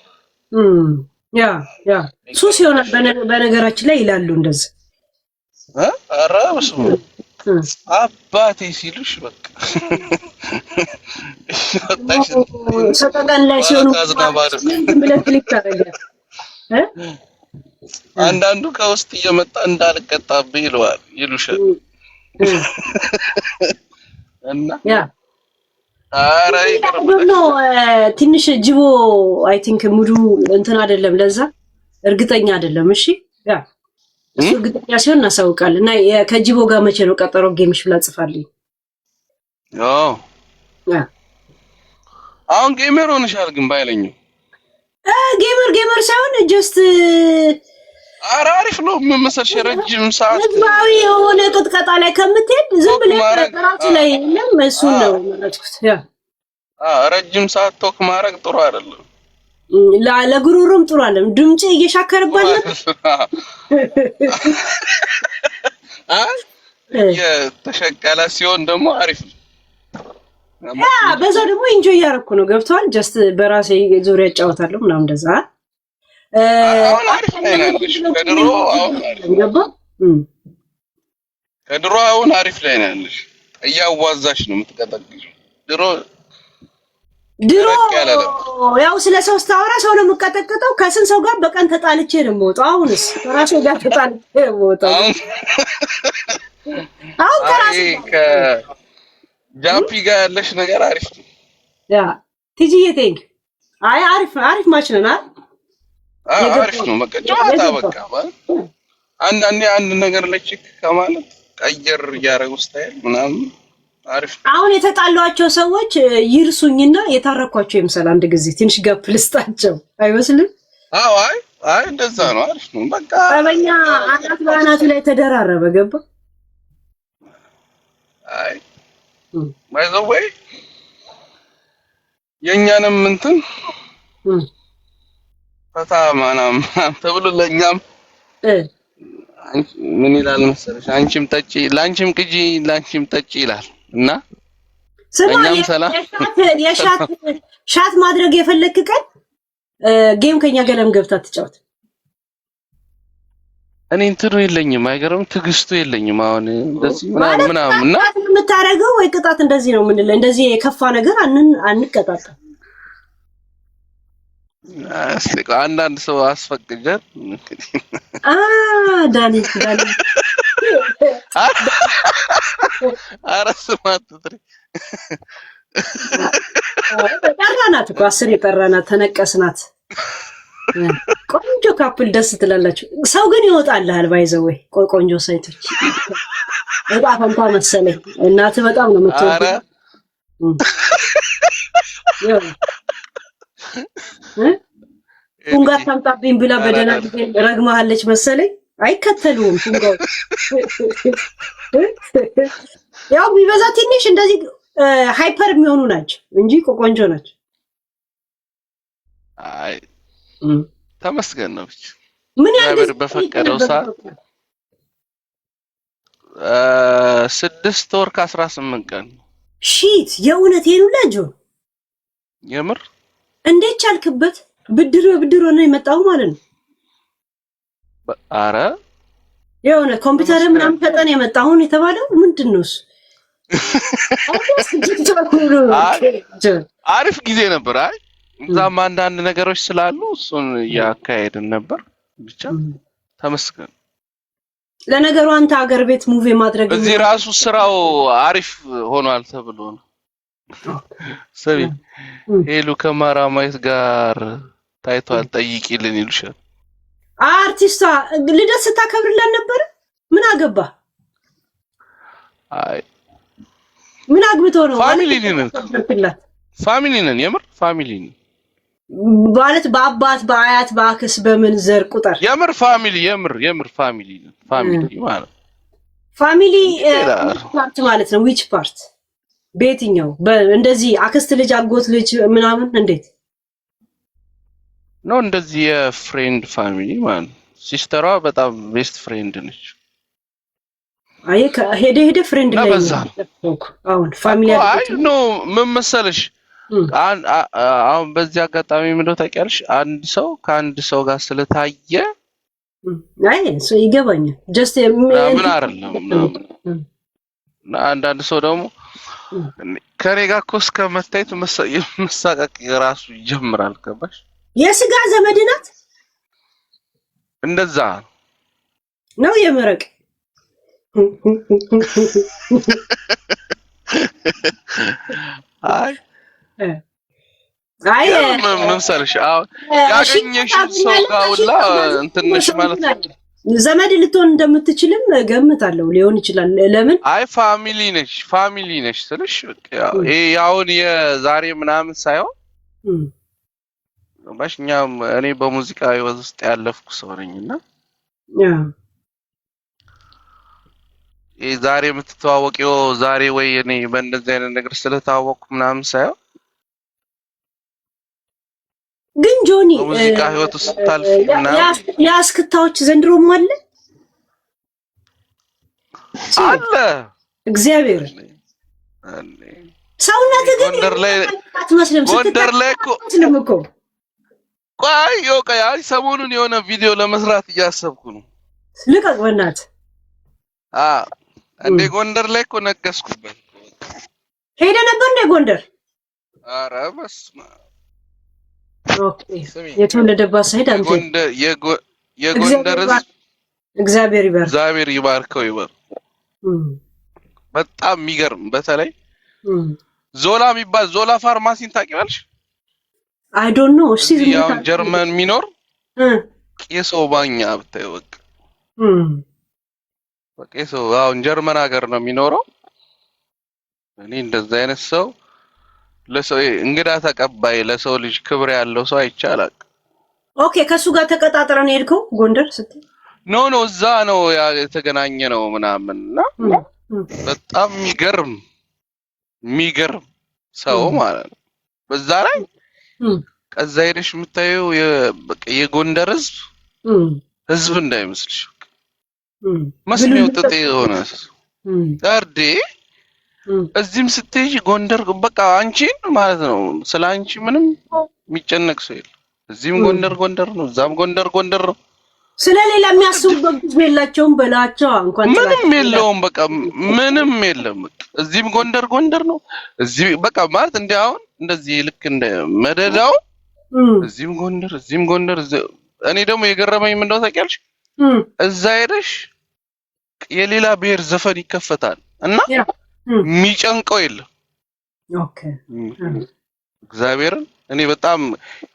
ያ ሱስ ይሆናል በነገራችን ላይ ይላሉ እንደዚህ። ኧረ በስመ አባቴ ሲሉሽ በቃ ሰጠቀን ላይ ሲሆኑ ብለህ ክሊክ ታደርጋለህ። አንዳንዱ ከውስጥ እየመጣ እንዳልቀጣብህ ይሉሻል። እና ኧረ ነው ትንሽ ጅቦ አይ ቲንክ ሙዱ እንትን አይደለም፣ ለዛ እርግጠኛ አይደለም። እሺ ያ እሱ እርግጠኛ ሲሆን እናሳውቃለን። እና ከጅቦ ጋር መቼ ነው ቀጠሮ ጌምሽ ብላ ጽፋልኝ። አሁን ጌመር ሆነሻል ግን ባይለኝም ጌመር ሳይሆን ጀስት አሪፍ ነው። ምን መሰልሽ ረጅም ሰዓት ህዝባዊ የሆነ ቅጥቀጣ ላይ ከምትሄድ ዝም ብለህ ራሱ ላይ የለም እሱን ነው መረጥኩት። ያ ረጅም ሰዓት ቶክ ማድረግ ጥሩ አይደለም። ለጉሩሩም ጥሩ አይደለም። ድምጽ እየሻከረባል ነበር። የተሸቀለ ሲሆን ደግሞ አሪፍ ነው። በዛ ደግሞ ኢንጆይ ያደረኩ ነው። ገብቷል። ጀስት በራሴ ዙሪያ እጫወታለሁ ምናምን እንደዛ። አሁን አሪፍ ላይ ያለሽ ከድሮ አሁን አሪፍ ላይ ያለሽ እያዋዛሽ ነው የምትቀጠቅሽው። ድሮ ያው ስለ ሰው ስታወራ ሰው ነው የምትቀጠቅጠው። ከስንት ሰው ጋር በቀን ተጣልቼ ነው የምወጣው። አሁንስ ከራሴ ጋር ተጣልቼ ነው የምወጣው። አሁን ከራሴ ጃምፒ ጋር ያለሽ ነገር አሪፍ ነው። ያ ቲጂዬ ቴንክ አሪፍ ማች ነና አሪፍ ነው። በቃ ጨዋታ በቃ ማለት አንዳንዴ አንድ ነገር ላይ ቼክ ከማለት ቀየር እያደረጉ ስታይል ምናምን አሪፍ ነው። አሁን የተጣሏቸው ሰዎች ይርሱኝና የታረኳቸው ይምሰል አንድ ጊዜ ትንሽ ጋፕ ልስጣቸው አይመስልም? አይ እንደዛ ነው። አሪፍ ነው። በቃ አበኛ አናት በአናቱ ላይ ተደራረበ ገባ። አይ ማይዘው ወይ የኛንም እንትን ፈታ ማናም ተብሎ ለኛም ምን ይላል መሰለሽ አንቺም ጠጪ ላንቺም ቅጂ ላንቺም ጠጪ ይላል እና እኛም ሰላም ሻት ማድረግ የፈለክ ቀን ጌም ከኛ ገለም ገብታ ተጫወት። እኔ እንትኑ የለኝም አይገርም ትግስቱ የለኝም። አሁን እንደዚህ ምናምን እና የምታረገው ወይ ቅጣት እንደዚህ ነው ምን እንደዚህ የከፋ ነገር አንቀጣጣም። አንዳንድ ሰው አስፈቅጀን ዳኒ አረስማት ትሪ ጠራናት እኮ 10 የጠራናት ተነቀስናት። ቆንጆ ካፕል ደስ ትላላችሁ። ሰው ግን ይወጣልሃል ባይዘው ወይ ቆንጆ ሳይቶች እጣ ፈንታ መሰለኝ። እናት በጣም ነው የምትወደው። ፉንጋ ታምጣብኝ ብላ በደና ረግማለች መሰለኝ። አይከተሉም ፉንጋው ያው ቢበዛ ትንሽ እንደዚህ ሃይፐር የሚሆኑ ናቸው እንጂ ቆንጆ ናቸው። አይ ተመስገን ነው ብቻ ምን ያህል በፈቀደው ሰዓት 6 ወር ከ18 ቀን ሺት የእውነት ይሉላጆ የምር እንዴት ቻልክበት? ብድር ሆነ የመጣው ማለት ነው። አረ የሆነ ኮምፒውተር ምናምን ፈጠን የመጣው የተባለው ምንድነው እሱ? አሪፍ ጊዜ ነበር። አይ እዛም አንዳንድ ነገሮች ስላሉ እሱን ያካሄድን ነበር። ብቻ ተመስገን። ለነገሩ አንተ ሀገር ቤት ሙቪ ማድረግ እዚህ ራሱ ስራው አሪፍ ሆኗል ተብሎ ነው። ሰቢ ሄሉ ከማራማይት ጋር ታይቷል ጠይቂልን ይሉሻል። አርቲስቷ ልደት ስታከብርለን ነበር። ምን አገባ? አይ ምን አግብቶ ነው? ፋሚሊ ነን የምር ፋሚሊ ነን ማለት በአባት በአያት በአክስ በምን ዘር ቁጥር የምር ፋሚሊ የምር ፋሚሊ ነን። ፋሚሊ ማለት ፋሚሊ ፓርት ማለት ነው። ዊች ፓርት በየትኛው እንደዚህ አክስት ልጅ አጎት ልጅ ምናምን እንዴት ነው? እንደዚህ የፍሬንድ ፋሚሊ ማለት ሲስተሯ በጣም ቤስት ፍሬንድ ነች። አይ ሄደ ፍሬንድ ላይ አሁን ፋሚሊ አይ ነው ምን መሰለሽ አሁን በዚህ አጋጣሚ ምንድነው ታውቂያለሽ? አንድ ሰው ከአንድ ሰው ጋር ስለታየ አይ እሱ ይገባኛል። ጀስት ምን አይደለም አንዳንድ ሰው ደግሞ ከኔ ጋር እኮ እስከ መታየት መሳቀቅ ራሱ ይጀምራል። ገባሽ? የስጋ ዘመድ ናት እንደዛ ነው የመረቅ አይ መምሰልሽ ያገኘሽ ሰው ጋር ሁላ እንትንሽ ማለት ነው። ዘመድ ልትሆን እንደምትችልም ገምታለሁ። ሊሆን ይችላል። ለምን? አይ ፋሚሊ ነሽ ስልሽ ይሄ ያውን የዛሬ ምናምን ሳይሆን ባሽኛም እኔ በሙዚቃ ህይወት ውስጥ ያለፍኩ ሰው ነኝና ዛሬ የምትተዋወቂው ዛሬ ወይ እኔ በእንደዚህ አይነት ነገር ስለታወቅኩ ምናምን ሳይሆን ግን ጆኒ ሙዚቃ ህይወት ውስጥ ታልፍ ምናምን ያስክታዎች ዘንድሮም አለ እግዚአብሔር ሰውነት ግን ጎንደር ላይ እኮ ቆይ ሰሞኑን የሆነ ቪዲዮ ለመስራት እያሰብኩ ነው። ልቀቅ በእናትህ እንደ ጎንደር ላይ እኮ ነገስኩበት። ሄደ ነበር እንደ ጎንደር? ኧረ በስመ ኦኬ የተወለደባት ሳይድ አንተ የጎንደር እግዚአብሔር ይባርከው ይበር በጣም የሚገርም በተለይ ዞላ የሚባል ዞላ ፋርማሲን ታውቂዋለሽ? አይ ዶንት ኖ እሺ ያው ጀርመን የሚኖር ቄሶ ባኛ ብታይ ቄሶ አሁን ጀርመን ሀገር ነው የሚኖረው። እኔ እንደዛ አይነት ሰው ለሰው እንግዳ ተቀባይ ለሰው ልጅ ክብር ያለው ሰው አይቻላል። ኦኬ ከሱ ጋር ተቀጣጥረን ሄድከው ጎንደር ስትይ? ኖ እዛ ነው የተገናኘ ነው ምናምንና በጣም የሚገርም ሰው ማለት ነው። በዛ ላይ ከዛ ሄደሽ የምታየው የጎንደር ህዝብ እንዳይመስልሽ መስሚያው ጥጤ የሆነ ታርዴ እዚህም ስትሄጂ ጎንደር በቃ አንቺን ማለት ነው ስለ አንቺ ምንም የሚጨነቅ ሰው የለም። እዚህም ጎንደር ነው፣ እዛም ጎንደር ነው። ስለሌላ የሚያስቡበት ጊዜ የላቸውም በላቸው እንኳን ምንም የለውም። በቃ ምንም የለም። እዚህም ጎንደር ነው። እዚህ በቃ ማለት እንደ አሁን እንደዚህ ልክ እንደ መደዳው እዚህም ጎንደር እኔ ደግሞ የገረመኝ ምንድነው ታውቂያለሽ? እዛ ሄደሽ የሌላ ብሔር ዘፈን ይከፈታል እና የሚጨንቀው የለም። ኦኬ እግዚአብሔርን እኔ በጣም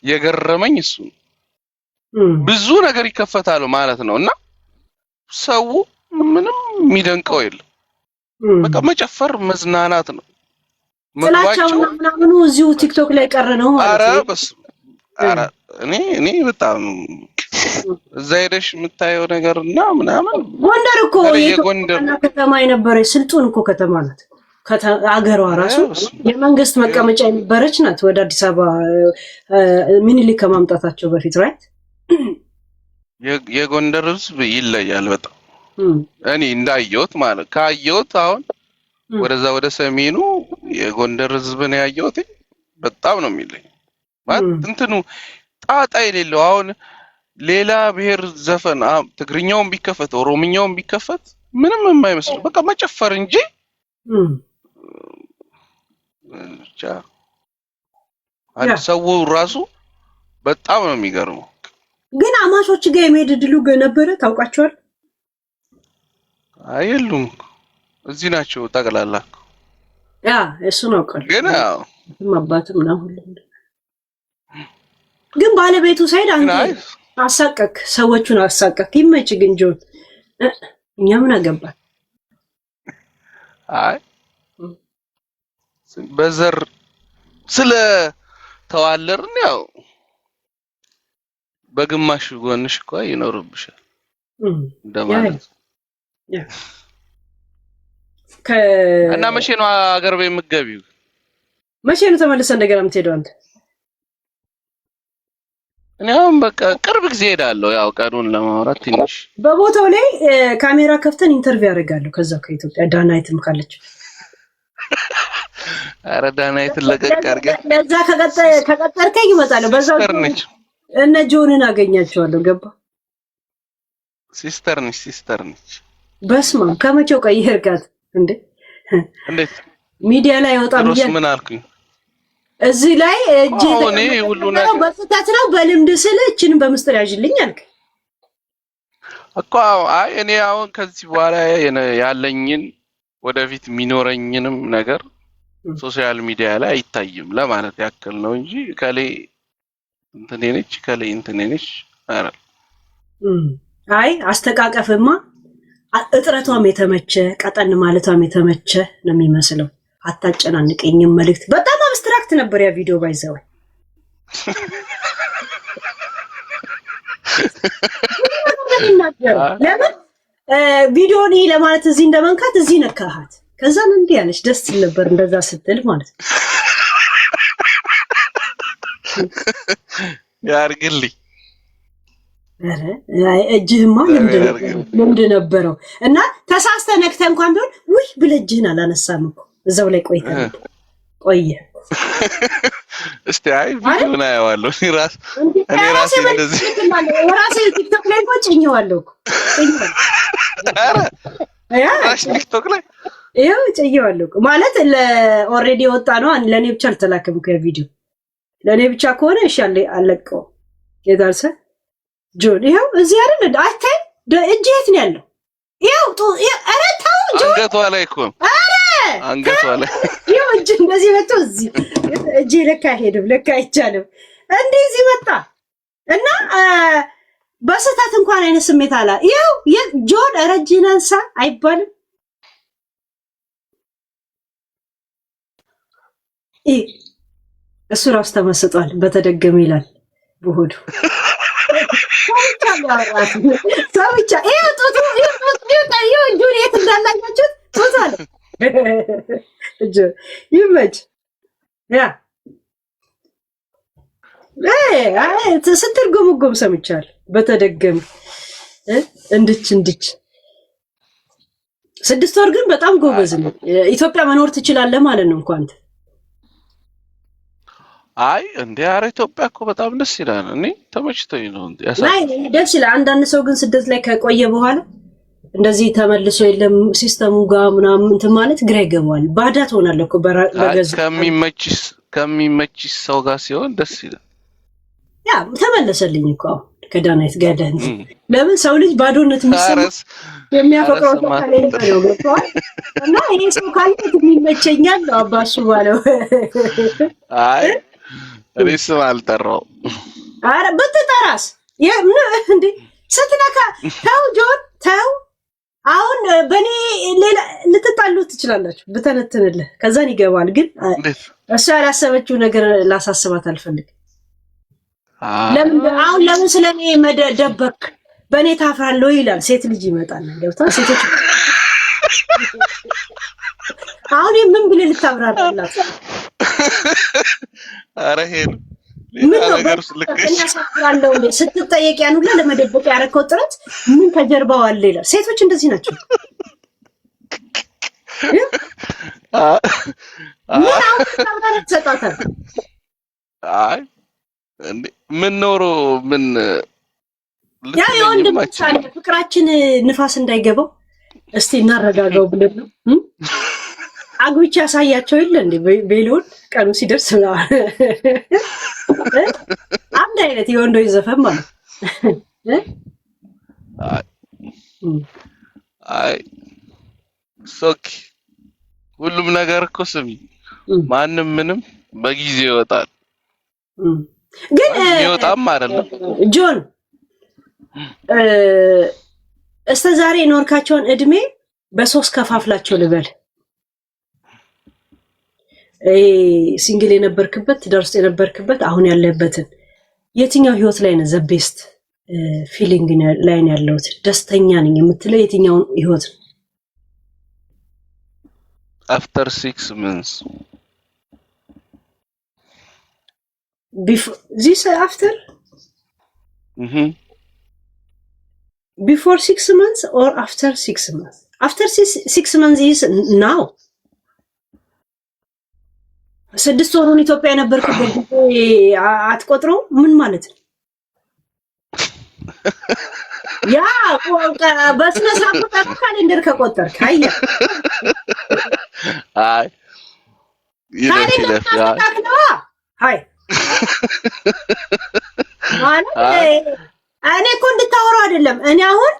የገረመኝ እሱ ብዙ ነገር ይከፈታሉ ማለት ነው እና ሰው ምንም የሚደንቀው የለም። በቃ መጨፈር መዝናናት ነው። ጥላቻው ምናምኑ እዚሁ ቲክቶክ ላይ ቀረ ነው ማለት ነው። ኧረ እኔ በጣም እዛ ሄደሽ የምታየው ነገርና ምናምን ጎንደር እኮ የጎንደር ከተማ የነበረች ስልጡን እኮ ከተማ ናት። አገሯ ራሱ የመንግስት መቀመጫ የነበረች ናት። ወደ አዲስ አበባ ሚኒሊክ ከማምጣታቸው በፊት ራይት የጎንደር ህዝብ ይለያል በጣም እኔ እንዳየሁት ማለት ካየሁት አሁን ወደዛ ወደ ሰሜኑ የጎንደር ህዝብ ነው ያየሁት። በጣም ነው የሚለኝ ማለት እንትኑ ጣጣ የሌለው አሁን ሌላ ብሔር ዘፈን ትግርኛውን ቢከፈት ኦሮምኛውን ቢከፈት ምንም የማይመስል በቃ መጨፈር እንጂ ብቻ ሰው ራሱ በጣም ነው የሚገርመው። ግን አማቾች ጋር የመሄድ ድሉ ነበረ ታውቃቸዋል? አይሉም እዚህ ናቸው ጠቅላላ እሱን አውቃለሁ። ግን አባትም ነው ሁሉ ግን ባለቤቱ ሳይድ አንተ አሳቀቅ ሰዎቹን አሳቀቅ። ይመች ግን ጆን እኛ ምን አገባን? አይ በዘር ስለ ተዋለርን ያው በግማሽ ጎንሽ እኮ ይኖርብሻል እንደማለት እና መቼ ነው አገር ቤት የምትገቢው? መቼ ነው ተመልሰህ እንደገና የምትሄደው አንተ? እኔ አሁን በቃ ቅርብ ጊዜ ሄዳለሁ። ያው ቀኑን ለማውራት ትንሽ በቦታው ላይ ካሜራ ከፍተን ኢንተርቪው አደርጋለሁ። ከዛው ከኢትዮጵያ ዳናይትም ካለች ኧረ ዳናይትን ለቀቅ አድርገህ ለዛ ከቀጠርከኝ እመጣለሁ። በዛው እነ ጆንን አገኛቸዋለሁ። ገባ ሲስተር ነች። በስማ ከመቼው ቀየርካት እንዴ? እንዴት ሚዲያ ላይ ወጣ ሚዲያ ምን አልኩኝ? እዚህ ላይ እጄ ሁሉ ነገር በስታት ነው በልምድ ስለችን በምስጥር ያዥልኝ አልክ እኮ። አይ እኔ አሁን ከዚህ በኋላ ያለኝን ወደፊት የሚኖረኝንም ነገር ሶሻል ሚዲያ ላይ አይታይም ለማለት ያክል ነው እንጂ ከሌ እንትን ነች አረ አይ አስተቃቀፍማ እጥረቷም የተመቸ ቀጠን ማለቷም የተመቸ ነው የሚመስለው። አታጨናንቀኝም መልእክት በጣም አብስትራክት ነበር ያ ቪዲዮ ባይዘው። ለምን ቪዲዮን ለማለት እዚህ እንደመንካት እዚህ ነካሃት። ከዛ እንዴ ያለሽ ደስ ይል ነበር እንደዛ ስትል ማለት ነው። ያርግልኝ እጅህማ ልምድ ነበረው እና ተሳስተ ነክተ እንኳን ቢሆን ውይ ብለህ እጅህን አላነሳም እኮ እዛው ላይ ቆየ። እስቲ አይ ቪዲዮውን አየዋለሁ እኔ ራሴ እንደዚህ ራሴ ቲክቶክ ላይ ጭኜዋለሁ እኮ ራሴ ቲክቶክ ላይ ይኸው ጭኜዋለሁ እኮ ማለት ኦልሬዲ ወጣ ነው። ለእኔ ብቻ አልተላከም እኮ ቪዲዮ ለእኔ ብቻ ከሆነ እሺ አለቀው የዳርሰ ጆን ይኸው እዚህ አይደል አይታይ እጅ የት ነው ያለው? ይኸው ኧረ ተው ጆን አንገቷ ላይ እኮ አንገቷ ላይ ይኸው እጅ እንደዚህ መጥቶ እዚህ እጅ ለካ ሄድም ለካ አይቻልም እንደዚህ መጣ እና በስህተት እንኳን አይነት ስሜት አላ ይኸው ጆን ኧረ እጅህን አንሳ አይባልም። እሱ ራሱ ተመስጧል። በተደገመ ይላል በሆዱ ሰውቻ ይኸው ጡቱ ይኸው እጁን የት እንዳላኛችሁ ጡት አለ ይመች ያ ስትርጎምጎም ሰምቻለሁ። በተደገመ እንድች 6 ወር ግን በጣም ጎበዝ ነው። ኢትዮጵያ መኖር ትችላለህ ማለት ነው እንኳን አይ እንዴ ኧረ ኢትዮጵያ እኮ በጣም ደስ ይላል። እኔ ተመችቶኝ ነው እንዴ ደስ ይላል። አንዳንድ ሰው ግን ስደት ላይ ከቆየ በኋላ እንደዚህ ተመልሶ የለም ሲስተሙ ጋር ምናምን እንትን ማለት ግራ ይገባዋል። ባዳ ትሆናለህ እኮ በገዛ ከሚመችሽ ሰው ጋር ሲሆን ደስ ይላል። ያ ተመለሰልኝ እኮ ከዳናይት ጋር ደህና ለምን ሰው ልጅ ባዶነት የሚሰማው የሚያፈቅረው ሰው ካለ ነው ገብቷል። እና ይሄ ሰው ካለ የሚመቸኛል ነው አባሱ ባለው አይ እኔ ስም አልጠራው። ኧረ ብትጠራስ እንዴ ስትነካ ተው ጆን ተው። አሁን በእኔ ሌላ ልትጣሉ ትችላላችሁ ብተነትንልህ ከዛን ይገባል። ግን እሷ ያላሰበችው ነገር ላሳስባት አልፈልግም። ለምን ስለኔ መደበክ በእኔ ታፍራለሁ ይላል። ሴት ልጅ ይመጣል ገብቷል። ሴቶች አሁን ምን ብለህ ልታብራራላት? ኧረ ሄሉ ሌላ ነገር ስለከሽ ያሳፍራለሁ እንዴ ስትጠየቅ ያን ሁሉ ለመደበቅ ያረከው ጥረት ምን ከጀርባው አለ ይላል። ሴቶች እንደዚህ ናቸው። አይ እንዴ ምን ኖሮ ምን ያ የወንድሞቻችን ፍቅራችን ንፋስ እንዳይገባው እስቲ እናረጋጋው ብለን ነው አግብቻ ያሳያቸው የለ እንዴ ቤሎን ቀኑ ሲደርስ አንድ አይነት የወንዶች ዘፈን ማለት አይ ሶክ ሁሉም ነገር እኮ ስሚ ማንም ምንም በጊዜ ይወጣል። ግን ይወጣም አይደለም ጆን እስከ ዛሬ ኖርካቸውን እድሜ በ3 ከፋፍላቸው ልበል። ሲንግል የነበርክበት ትዳር ውስጥ የነበርክበት አሁን ያለበትን የትኛው ህይወት ላይ ነው ዘ ቤስት ፊሊንግ ላይ ነው ያለሁት ደስተኛ ነኝ የምትለው የትኛው ህይወት ነው? after 6 months. Before this after? Before 6 months or after 6 months? After 6 months is now. ስድስት ወሩን ኢትዮጵያ የነበርኩበት አትቆጥረው ምን ማለት ነው? ያ በስነ ስርዓት ካሌንደር ከቆጠርክ አያ አይ ይለፍ አይ ማለት እኔ እኮ እንድታወራው አይደለም። እኔ አሁን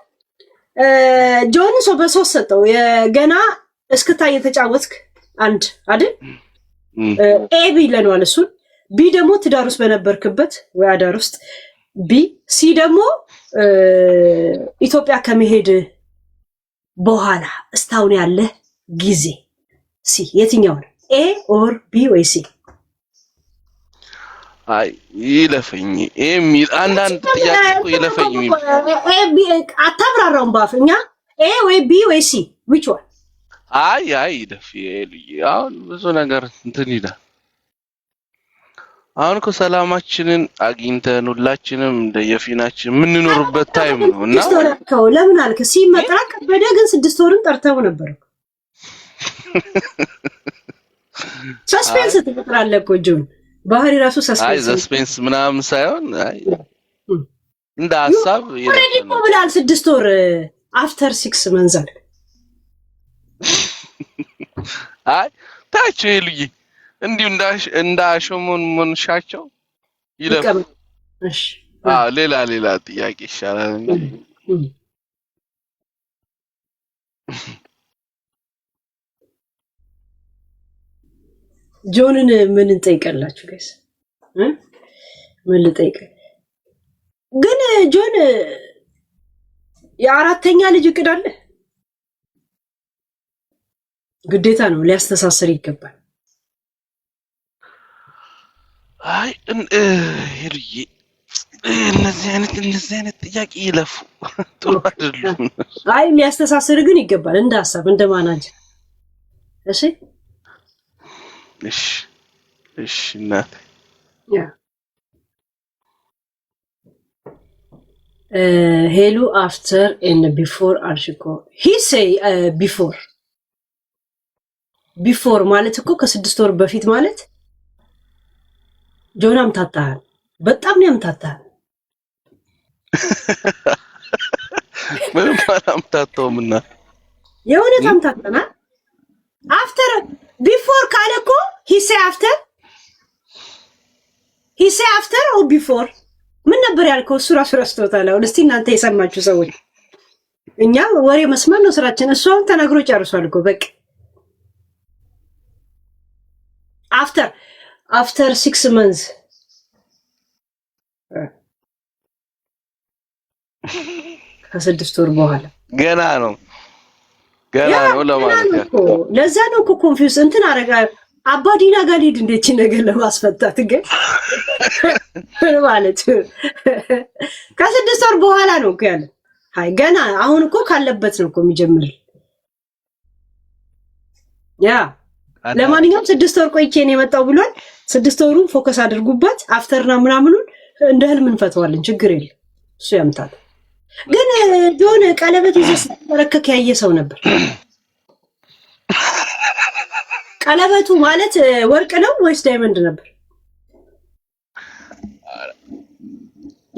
ጆንሶ በሶስት ሰጠው የገና እስክታ እየተጫወትክ አንድ አይደል ኤ ቢ ለኗል እሱን ቢ ደግሞ ትዳር ውስጥ በነበርክበት ወይ አዳር ውስጥ ቢ ሲ ደግሞ ኢትዮጵያ ከመሄድ በኋላ እስታውን ያለ ጊዜ ሲ የትኛው ነው? ኤ ኦር ቢ ወይ ሲ? አይ ይለፈኝ የሚል አንዳንድ ጥያቄ እኮ ይለፈኝ የሚል ኤ ቢ አታብራራውን ባፍኛ ኤ ወይ ቢ ወይ ሲ which one? አይ ይለፍ አሁን ብዙ ነገር እንትን ይላል። አሁን እኮ ሰላማችንን አግኝተን ሁላችንም እንደየፊናችን የምንኖርበት ታይም ነው እና ለምን አልክ? ሲመጣ ከበደ ግን 6 ወርን ጠርተው ነበር። ሰስፔንስ ትፈጥራለህ እኮ ጆን ባህሪ ራሱ ሰስፔንስ። አይ ሰስፔንስ ምናምን ሳይሆን አይ እንደ ሐሳብ ይሄ ብላል 6 ወር አፍተር 6 መንዛል አይ ታች ይሉኝ እንዲሁ እንዳሾሙን ሻቸው ይለፍ። እሺ ሌላ ጥያቄ ይሻላል። ጆንን ምን እንጠይቀላችሁ ጋይስ? ምን ልጠይቅ ግን ጆን የአራተኛ ልጅ እቅድ አለ? ግዴታ ነው ሊያስተሳሰር ይገባል። አይ ይልይ እነዚህ አይነት ጥያቄ ይለፉ ጥሩ አይደለም። አይ ሊያስተሳሰር ግን ይገባል እንደ ሐሳብ እንደ ማናጀር። እሺ እናት ያ ሄሉ after and before አልሽኮ he say before ማለት እኮ ከ6 ወር በፊት ማለት ጆናም ታታል በጣም ነው ያምታታል። ምንም አላምታታውምና የሆነ ታምታታና after before ካለኮ he say after or before ምን ነበር ያልከው? እሱ ራሱ ረስቶታል። አሁን እስቲ እናንተ የሰማችሁ ሰዎች እኛ ወሬ መስማት ነው ስራችን። እሱ አሁን ተናግሮ ጨርሷል እኮ በቃ after 6 months ከ6 ወር በኋላ ገና ነው ለማለት ነው። ለዛ ነው እኮ ኮንፊውዝ እንትን አረጋ አባዲና ጋር ሊድ እንዴት ነገር ለማስፈታት ግን ማለት ከ6 ወር በኋላ ነው እኮ ያለ። አይ ገና አሁን እኮ ካለበት ነው እኮ የሚጀምር። ያ ለማንኛውም 6 ወር ቆይቼ ነው የመጣው ብሏል። 6 ወሩን ፎከስ አድርጉበት። አፍተርና ምናምኑን እንደ ህልም እንፈተዋለን፣ ችግር የለም። እሱ ያምታል። ግን ጆን ቀለበት ይዘህ ስትመረከክ ያየ ሰው ነበር። ቀለበቱ ማለት ወርቅ ነው ወይስ ዳይመንድ ነበር?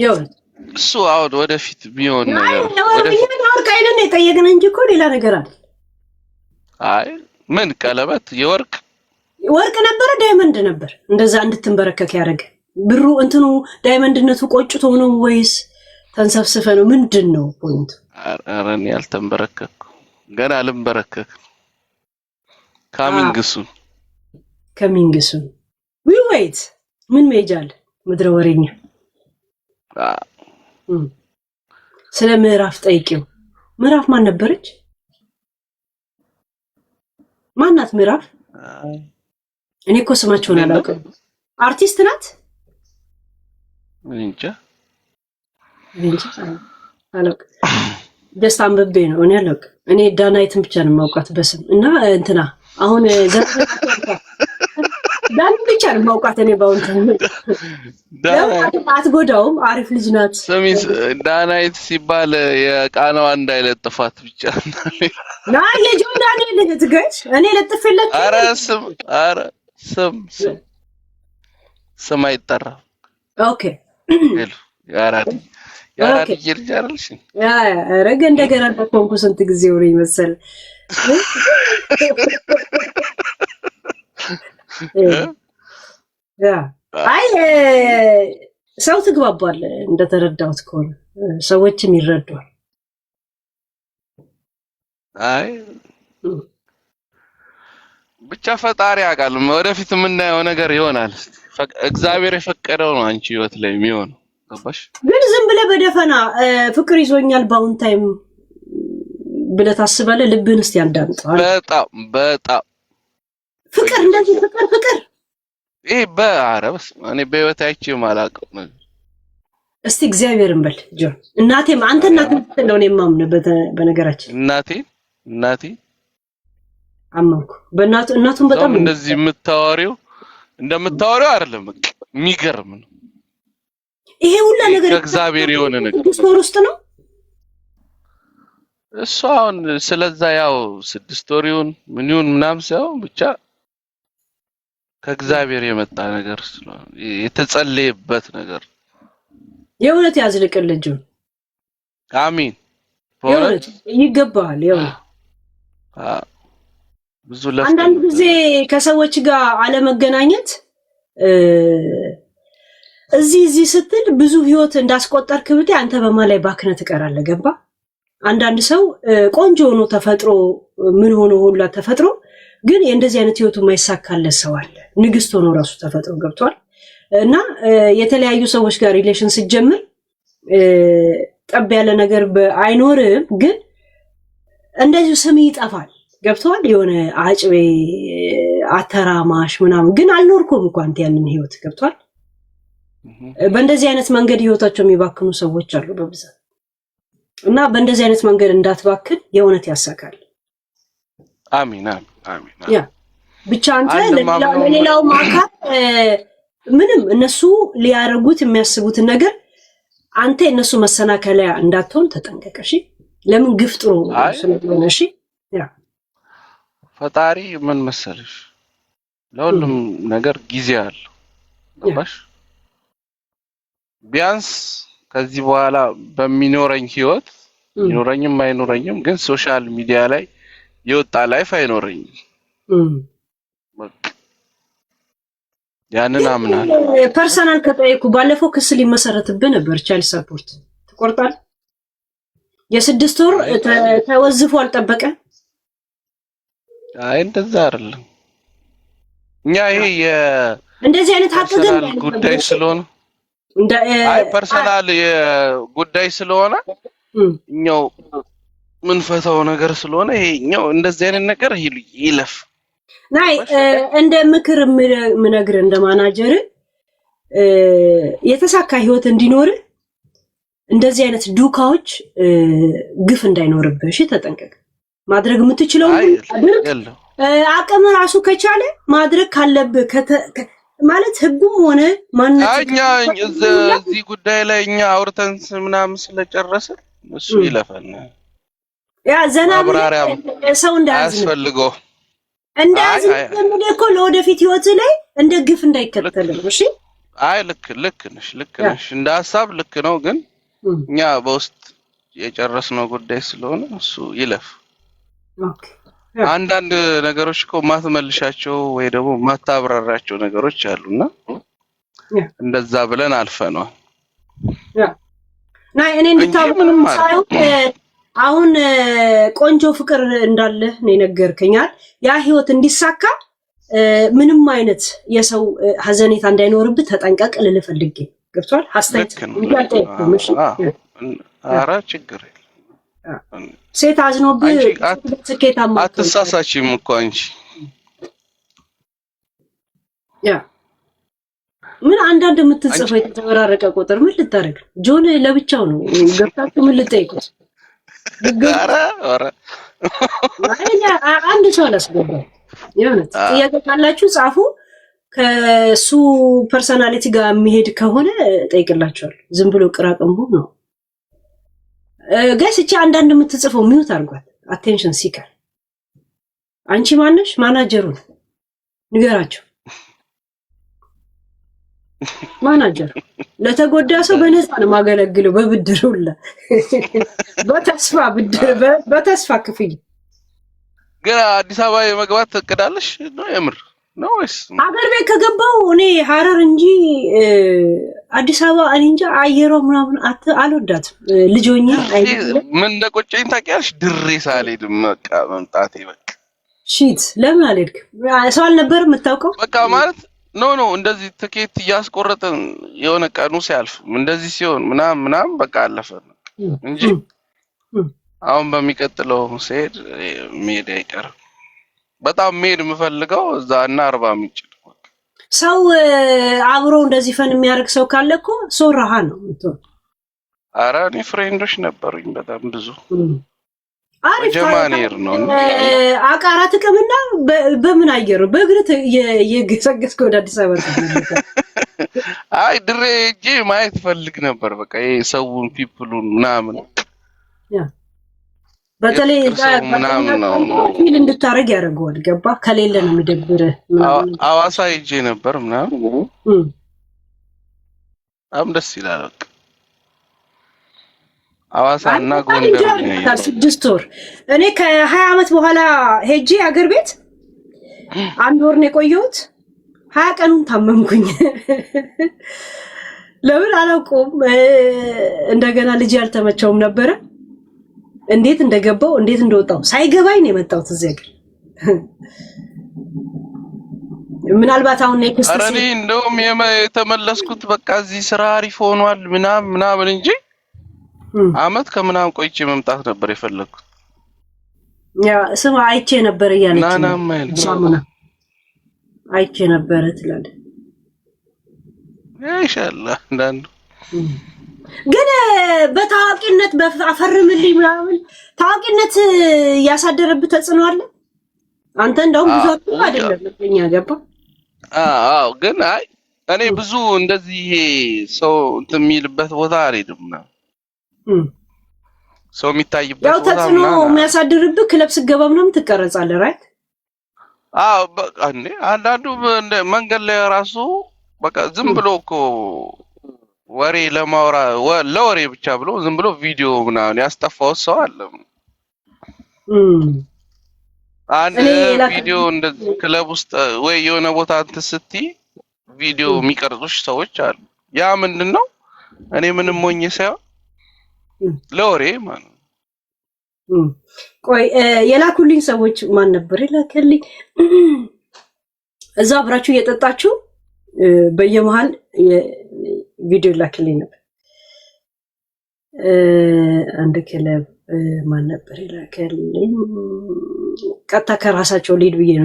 ያው እሱ አውድ ወደፊት ቢሆን ነገር ወደፊት ወርቅ አይደለም የጠየቅን እንጂ እኮ ሌላ ነገር አይደል። አይ ምን ቀለበት ወርቅ ነበረ ዳይመንድ ነበር? እንደዛ እንድትንበረከክ ያደረገ ብሩ እንትኑ ዳይመንድነቱ ቆጭቶ ነው ወይስ ተንሰፍስፈ ነው? ምንድነው ፖይንቱ? አረን ያልተንበረከክ ገና ልንበረከክ ካሚንግሱ ዊ ዌይት ምን ሜጃል ምድረ ወሬኛ ስለ ምዕራፍ ጠይቂው። ምዕራፍ ማን ነበረች? ማናት ምዕራፍ? እኔ እኮ ስማቸውን አላውቅም። አርቲስት ናት እንጃ ደስታ አንብቤ ነው እኔ አላውቅም። እኔ ዳናይትን ብቻ ነው የማውቃት በስም እና እንትና አሁን ዳን ብቻ ነው ማውቃት እኔ ባውንት አትጎዳውም። አሪፍ ልጅ ናት። ሰሚስ ዳናይት ሲባል የቃናዋ እንዳይለጥፋት ብቻ ና የጆን ዳንኤል ልትገጭ እኔ ለጥፍለት። ኧረ ስም አይጠራ። ኦኬ ያራድ ይርጃልሽ ረገ እንደገና ተቆንኩ። ስንት ጊዜ ሆነኝ መሰል አይ ሰው ትግባባል። እንደተረዳሁት ከሆነ ሰዎችም ይረዳዋል። አይ ብቻ ፈጣሪ ያውቃል። ወደፊት የምናየው ነገር ይሆናል። እግዚአብሔር የፈቀደው ነው አንቺ ህይወት ላይ የሚሆነው። ገባሽ? ግን ዝም ብለህ በደፈና ፍቅር ይዞኛል ባውን ታይም ብለህ ታስባለህ? ልብህን እስቲ ያዳምጠው። በጣም ፍቅር እንደዚህ ፍቅር ይሄ በአረብስ እኔ በህይወት አይቼው ማላውቀው ነገር። እስቲ እግዚአብሔርን በል ጆን። እናቴም አንተ እናቴ ነው እኔ የማምንበት። በነገራችን እናቴ አማንኩ እናቱን በጣም እንደዚህ እንደምታወሪው አይደለም። በቃ የሚገርም ነው። ይሄ ሁላ ነገር ከእግዚአብሔር የሆነ ነገር ስቶር ውስጥ ነው። እሱ አሁን ስለዛ ያው 6 ወር ይሁን ምን ይሁን ምናምን ሳይሆን ብቻ ከእግዚአብሔር የመጣ ነገር ስለሆነ የተጸለየበት ነገር የእውነት ያዝልቅልህ ጆን። አሜን። የእውነት ይገባሃል። የእውነት ብዙ አንዳንድ ጊዜ ከሰዎች ጋር አለመገናኘት እዚህ ስትል ብዙ ህይወት እንዳስቆጠርክ ብታይ አንተ በማን ላይ ባክነህ ትቀራለህ። ገባ? አንዳንድ ሰው ቆንጆ ሆኖ ተፈጥሮ ምን ሆኖ ሁላ ተፈጥሮ ግን እንደዚህ አይነት ህይወቱ የማይሳካለት ሰው አለ። ንግስት ሆኖ ራሱ ተፈጥሮ ገብቷል። እና የተለያዩ ሰዎች ጋር ሪሌሽን ስትጀምር ጠብ ያለ ነገር አይኖርም፣ ግን እንደዚሁ ስም ይጠፋል። ገብቷል? የሆነ አጭቤ አተራማሽ ምናምን ግን አልኖርኩም እንኳን አንተ ያንን ህይወት። ገብቷል? በእንደዚህ አይነት መንገድ ህይወታቸው የሚባክኑ ሰዎች አሉ በብዛት። እና በእንደዚህ አይነት መንገድ እንዳትባክን የእውነት ያሳካል። አሜን። ያ ብቻ አንተ ለሌላው ማካት ምንም እነሱ ሊያደርጉት የሚያስቡትን ነገር አንተ የነሱ መሰናከለያ እንዳትሆን ተጠንቀቅ። እሺ? ለምን ግፍ ጥሩ ስለሆነ። እሺ? ያ ፈጣሪ ምን መሰለሽ ለሁሉም ነገር ጊዜ አለው። ገባሽ? ቢያንስ ከዚህ በኋላ በሚኖረኝ ህይወት ይኖረኝም አይኖረኝም ግን ሶሻል ሚዲያ ላይ የወጣ ላይፍ አይኖረኝም። ያንን አምናለሁ። ፐርሰናል ከጠየቁ ባለፈው ክስ ሊመሰረትብህ ነበር። ቻይልድ ሰፖርት ትቆርጣለህ? የ6 ወር ተወዝፎ አልጠበቀ? አይ እንደዛ አይደለም። እኛ ይሄ እንደዚህ አይነት ሀቅ ግን ጉዳይ ስለሆነ አይ ፐርሰናል ጉዳይ ስለሆነ እኛው ምን ፈታው ነገር ስለሆነ ይሄኛው እንደዚህ አይነት ነገር ይለፍ። ናይ እንደ ምክር ምነግር እንደ ማናጀር የተሳካ ህይወት እንዲኖር እንደዚህ አይነት ዱካዎች ግፍ እንዳይኖርብህ ተጠንቀቅ። ማድረግ የምትችለው አቅም ራሱ ከቻለ ማድረግ ካለብህ ማለት ህጉም ሆነ ማንኛውም እዚህ ጉዳይ ላይ እኛ አውርተን ምናምን ስለጨረሰ እሱ ይለፈና ያ ዘና ሰው እንዳያስፈልገው እኮ ለወደፊት ህይወት ላይ እንደ ግፍ እንዳይከተል ነው። እሺ? አይ ልክ ነሽ እንደ ሐሳብ ልክ ነው። ግን እኛ በውስጥ የጨረስነው ጉዳይ ስለሆነ እሱ ይለፍ። ኦኬ። አንዳንድ ነገሮች እኮ ማትመልሻቸው ወይ ደግሞ ማታብራራቸው ነገሮች አሉና እንደዛ ብለን አልፈነዋል። ናይ እኔ እንድታውቁ አሁን ቆንጆ ፍቅር እንዳለ ነው የነገርከኛል። ያ ህይወት እንዲሳካ ምንም አይነት የሰው ሀዘኔታ እንዳይኖርብህ ተጠንቀቅ ልልህ ፈልጌ። ገብቷል? ሀስተት ኧረ ችግር የለም። ሴት አዝኖብህ ስኬታማ አትሳሳችም እኮ አንቺ። ያ ምን አንዳንድ የምትጽፈው የተዘበራረቀ ቁጥር ምን ልታደርግ ጆን ለብቻው ነው ገብታችሁ ምን ልጠይቁት? ኧረ አንድ ሰው አላስገባም። የእውነት ጥያቄ ካላችሁ ጻፉ። ከሱ ፐርሰናሊቲ ጋር የሚሄድ ከሆነ ጠይቅላችኋል። ዝም ብሎ ቅራቅንቡ ነው ጋይስ። እቺ አንዳንድ የምትጽፈው ሚውት አድርጓት። አቴንሽን ሲከር አንቺ ማነሽ? ማናጀሩን ንገራቸው። ማናጀር ለተጎዳ ሰው በነፃ ነው ማገለግለው፣ በብድር ሁላ በተስፋ ብድር በተስፋ ክፍያ። ግን አዲስ አበባ የመግባት ትቀዳለሽ ነው የምር ነው ወይስ? አገር ቤት ከገባው እኔ ሐረር እንጂ አዲስ አበባ እኔ እንጃ አየሯ ምናምን አልወዳትም። ልጆኛ ምን እንደቆጨኝ ታውቂያለሽ? ድሬ ሳልሄድም በቃ መምጣቴ በቃ ሺት። ለምን አልሄድክም? ሰው አልነበረም የምታውቀው? በቃ ማለት ኖ እንደዚህ ትኬት እያስቆረጥን የሆነ ቀኑ ሲያልፍ እንደዚህ ሲሆን ምናምን በቃ አለፈ እንጂ አሁን በሚቀጥለው ሲሄድ መሄድ አይቀርም። በጣም መሄድ የምፈልገው እዛ እና አርባ ምንጭ ነው። ሰው አብሮ እንደዚህ ፈን የሚያደርግ ሰው ካለ እኮ ሰው ረሃ ነው እንትን። ኧረ እኔ ፍሬንዶች ነበሩኝ በጣም ብዙ። አሪፍ ጀማኔር ነው አቃራ ጥቅምና በምን አየሩ በእግር የገሰገስከ ወደ አዲስ አበባ። አይ ድሬ እጄ ማየት ፈልግ ነበር በቃ ይሄ ሰውን ፒፕሉን ምናምን በተለይ ፊል እንድታረግ ያደርገዋል። ገባ ከሌለ ነው የሚደብርህ። አዋሳ ሄጄ ነበር ምናምን በጣም ደስ ይላል። በቃ አዋሳ እና ጎንደር 6 ወር እኔ ከ20 ዓመት በኋላ ሄጄ አገር ቤት 1 ወር ነው የቆየሁት። 20 ቀኑን ታመምኩኝ። ለምን አላውቀውም። እንደገና ልጅ ያልተመቸውም ነበረ። እንዴት እንደገባው እንዴት እንደወጣው ሳይገባኝ ነው የመጣሁት እዚህ ሀገር። ምናልባት አሁን ኔክስት አረኔ እንደውም የተመለስኩት በቃ እዚህ ስራ አሪፍ ሆኗል ምናምን እንጂ አመት ከምናምን ቆይቼ መምጣት ነበር የፈለኩት። ያ ስማ አይቼ ነበር እያለች ሳሙና አይቼ ነበር ትላለህ። ኢንሻአላህ እንዳንዱ ግን በታዋቂነት በአፈርምልኝ ምናምን ታዋቂነት ያሳደረብህ ተጽዕኖ አለ? አንተ እንደውም ብዙ አጥቶ አይደለም ለኛ ገባ። አዎ ግን አይ እኔ ብዙ እንደዚህ ሰው እንትን የሚልበት ቦታ አልሄድም ነው ሰው የሚታይበት ቦታ ያው ተጽዕኖ የሚያሳድርብህ ክለብ ስገባ ምናምን ትቀረጻለህ ራይት? አዎ በቃ እንዴ አንዳንዱ መንገድ ላይ ራሱ በቃ ዝም ብሎ እኮ ወሬ ለማውራ ለወሬ ብቻ ብሎ ዝም ብሎ ቪዲዮ ምናምን ያስጠፋው ሰው አለ። አንድ ቪዲዮ እንደዚህ ክለብ ውስጥ ወይ የሆነ ቦታ እንትን ስትይ ቪዲዮ የሚቀርጹሽ ሰዎች አሉ። ያ ምንድነው እኔ ምንም ሞኝ ሳይሆን ለወሬ ማለት ነው። ቆይ የላኩልኝ ሰዎች ማን ነበር የላከልኝ? እዛ አብራችሁ እየጠጣችሁ በየመሃል ቪዲዮ ላክልኝ ነበር። አንድ ክለብ ማን ነበር የላከልኝ? ቀጥታ ከራሳቸው ሊድ ብዬ ነው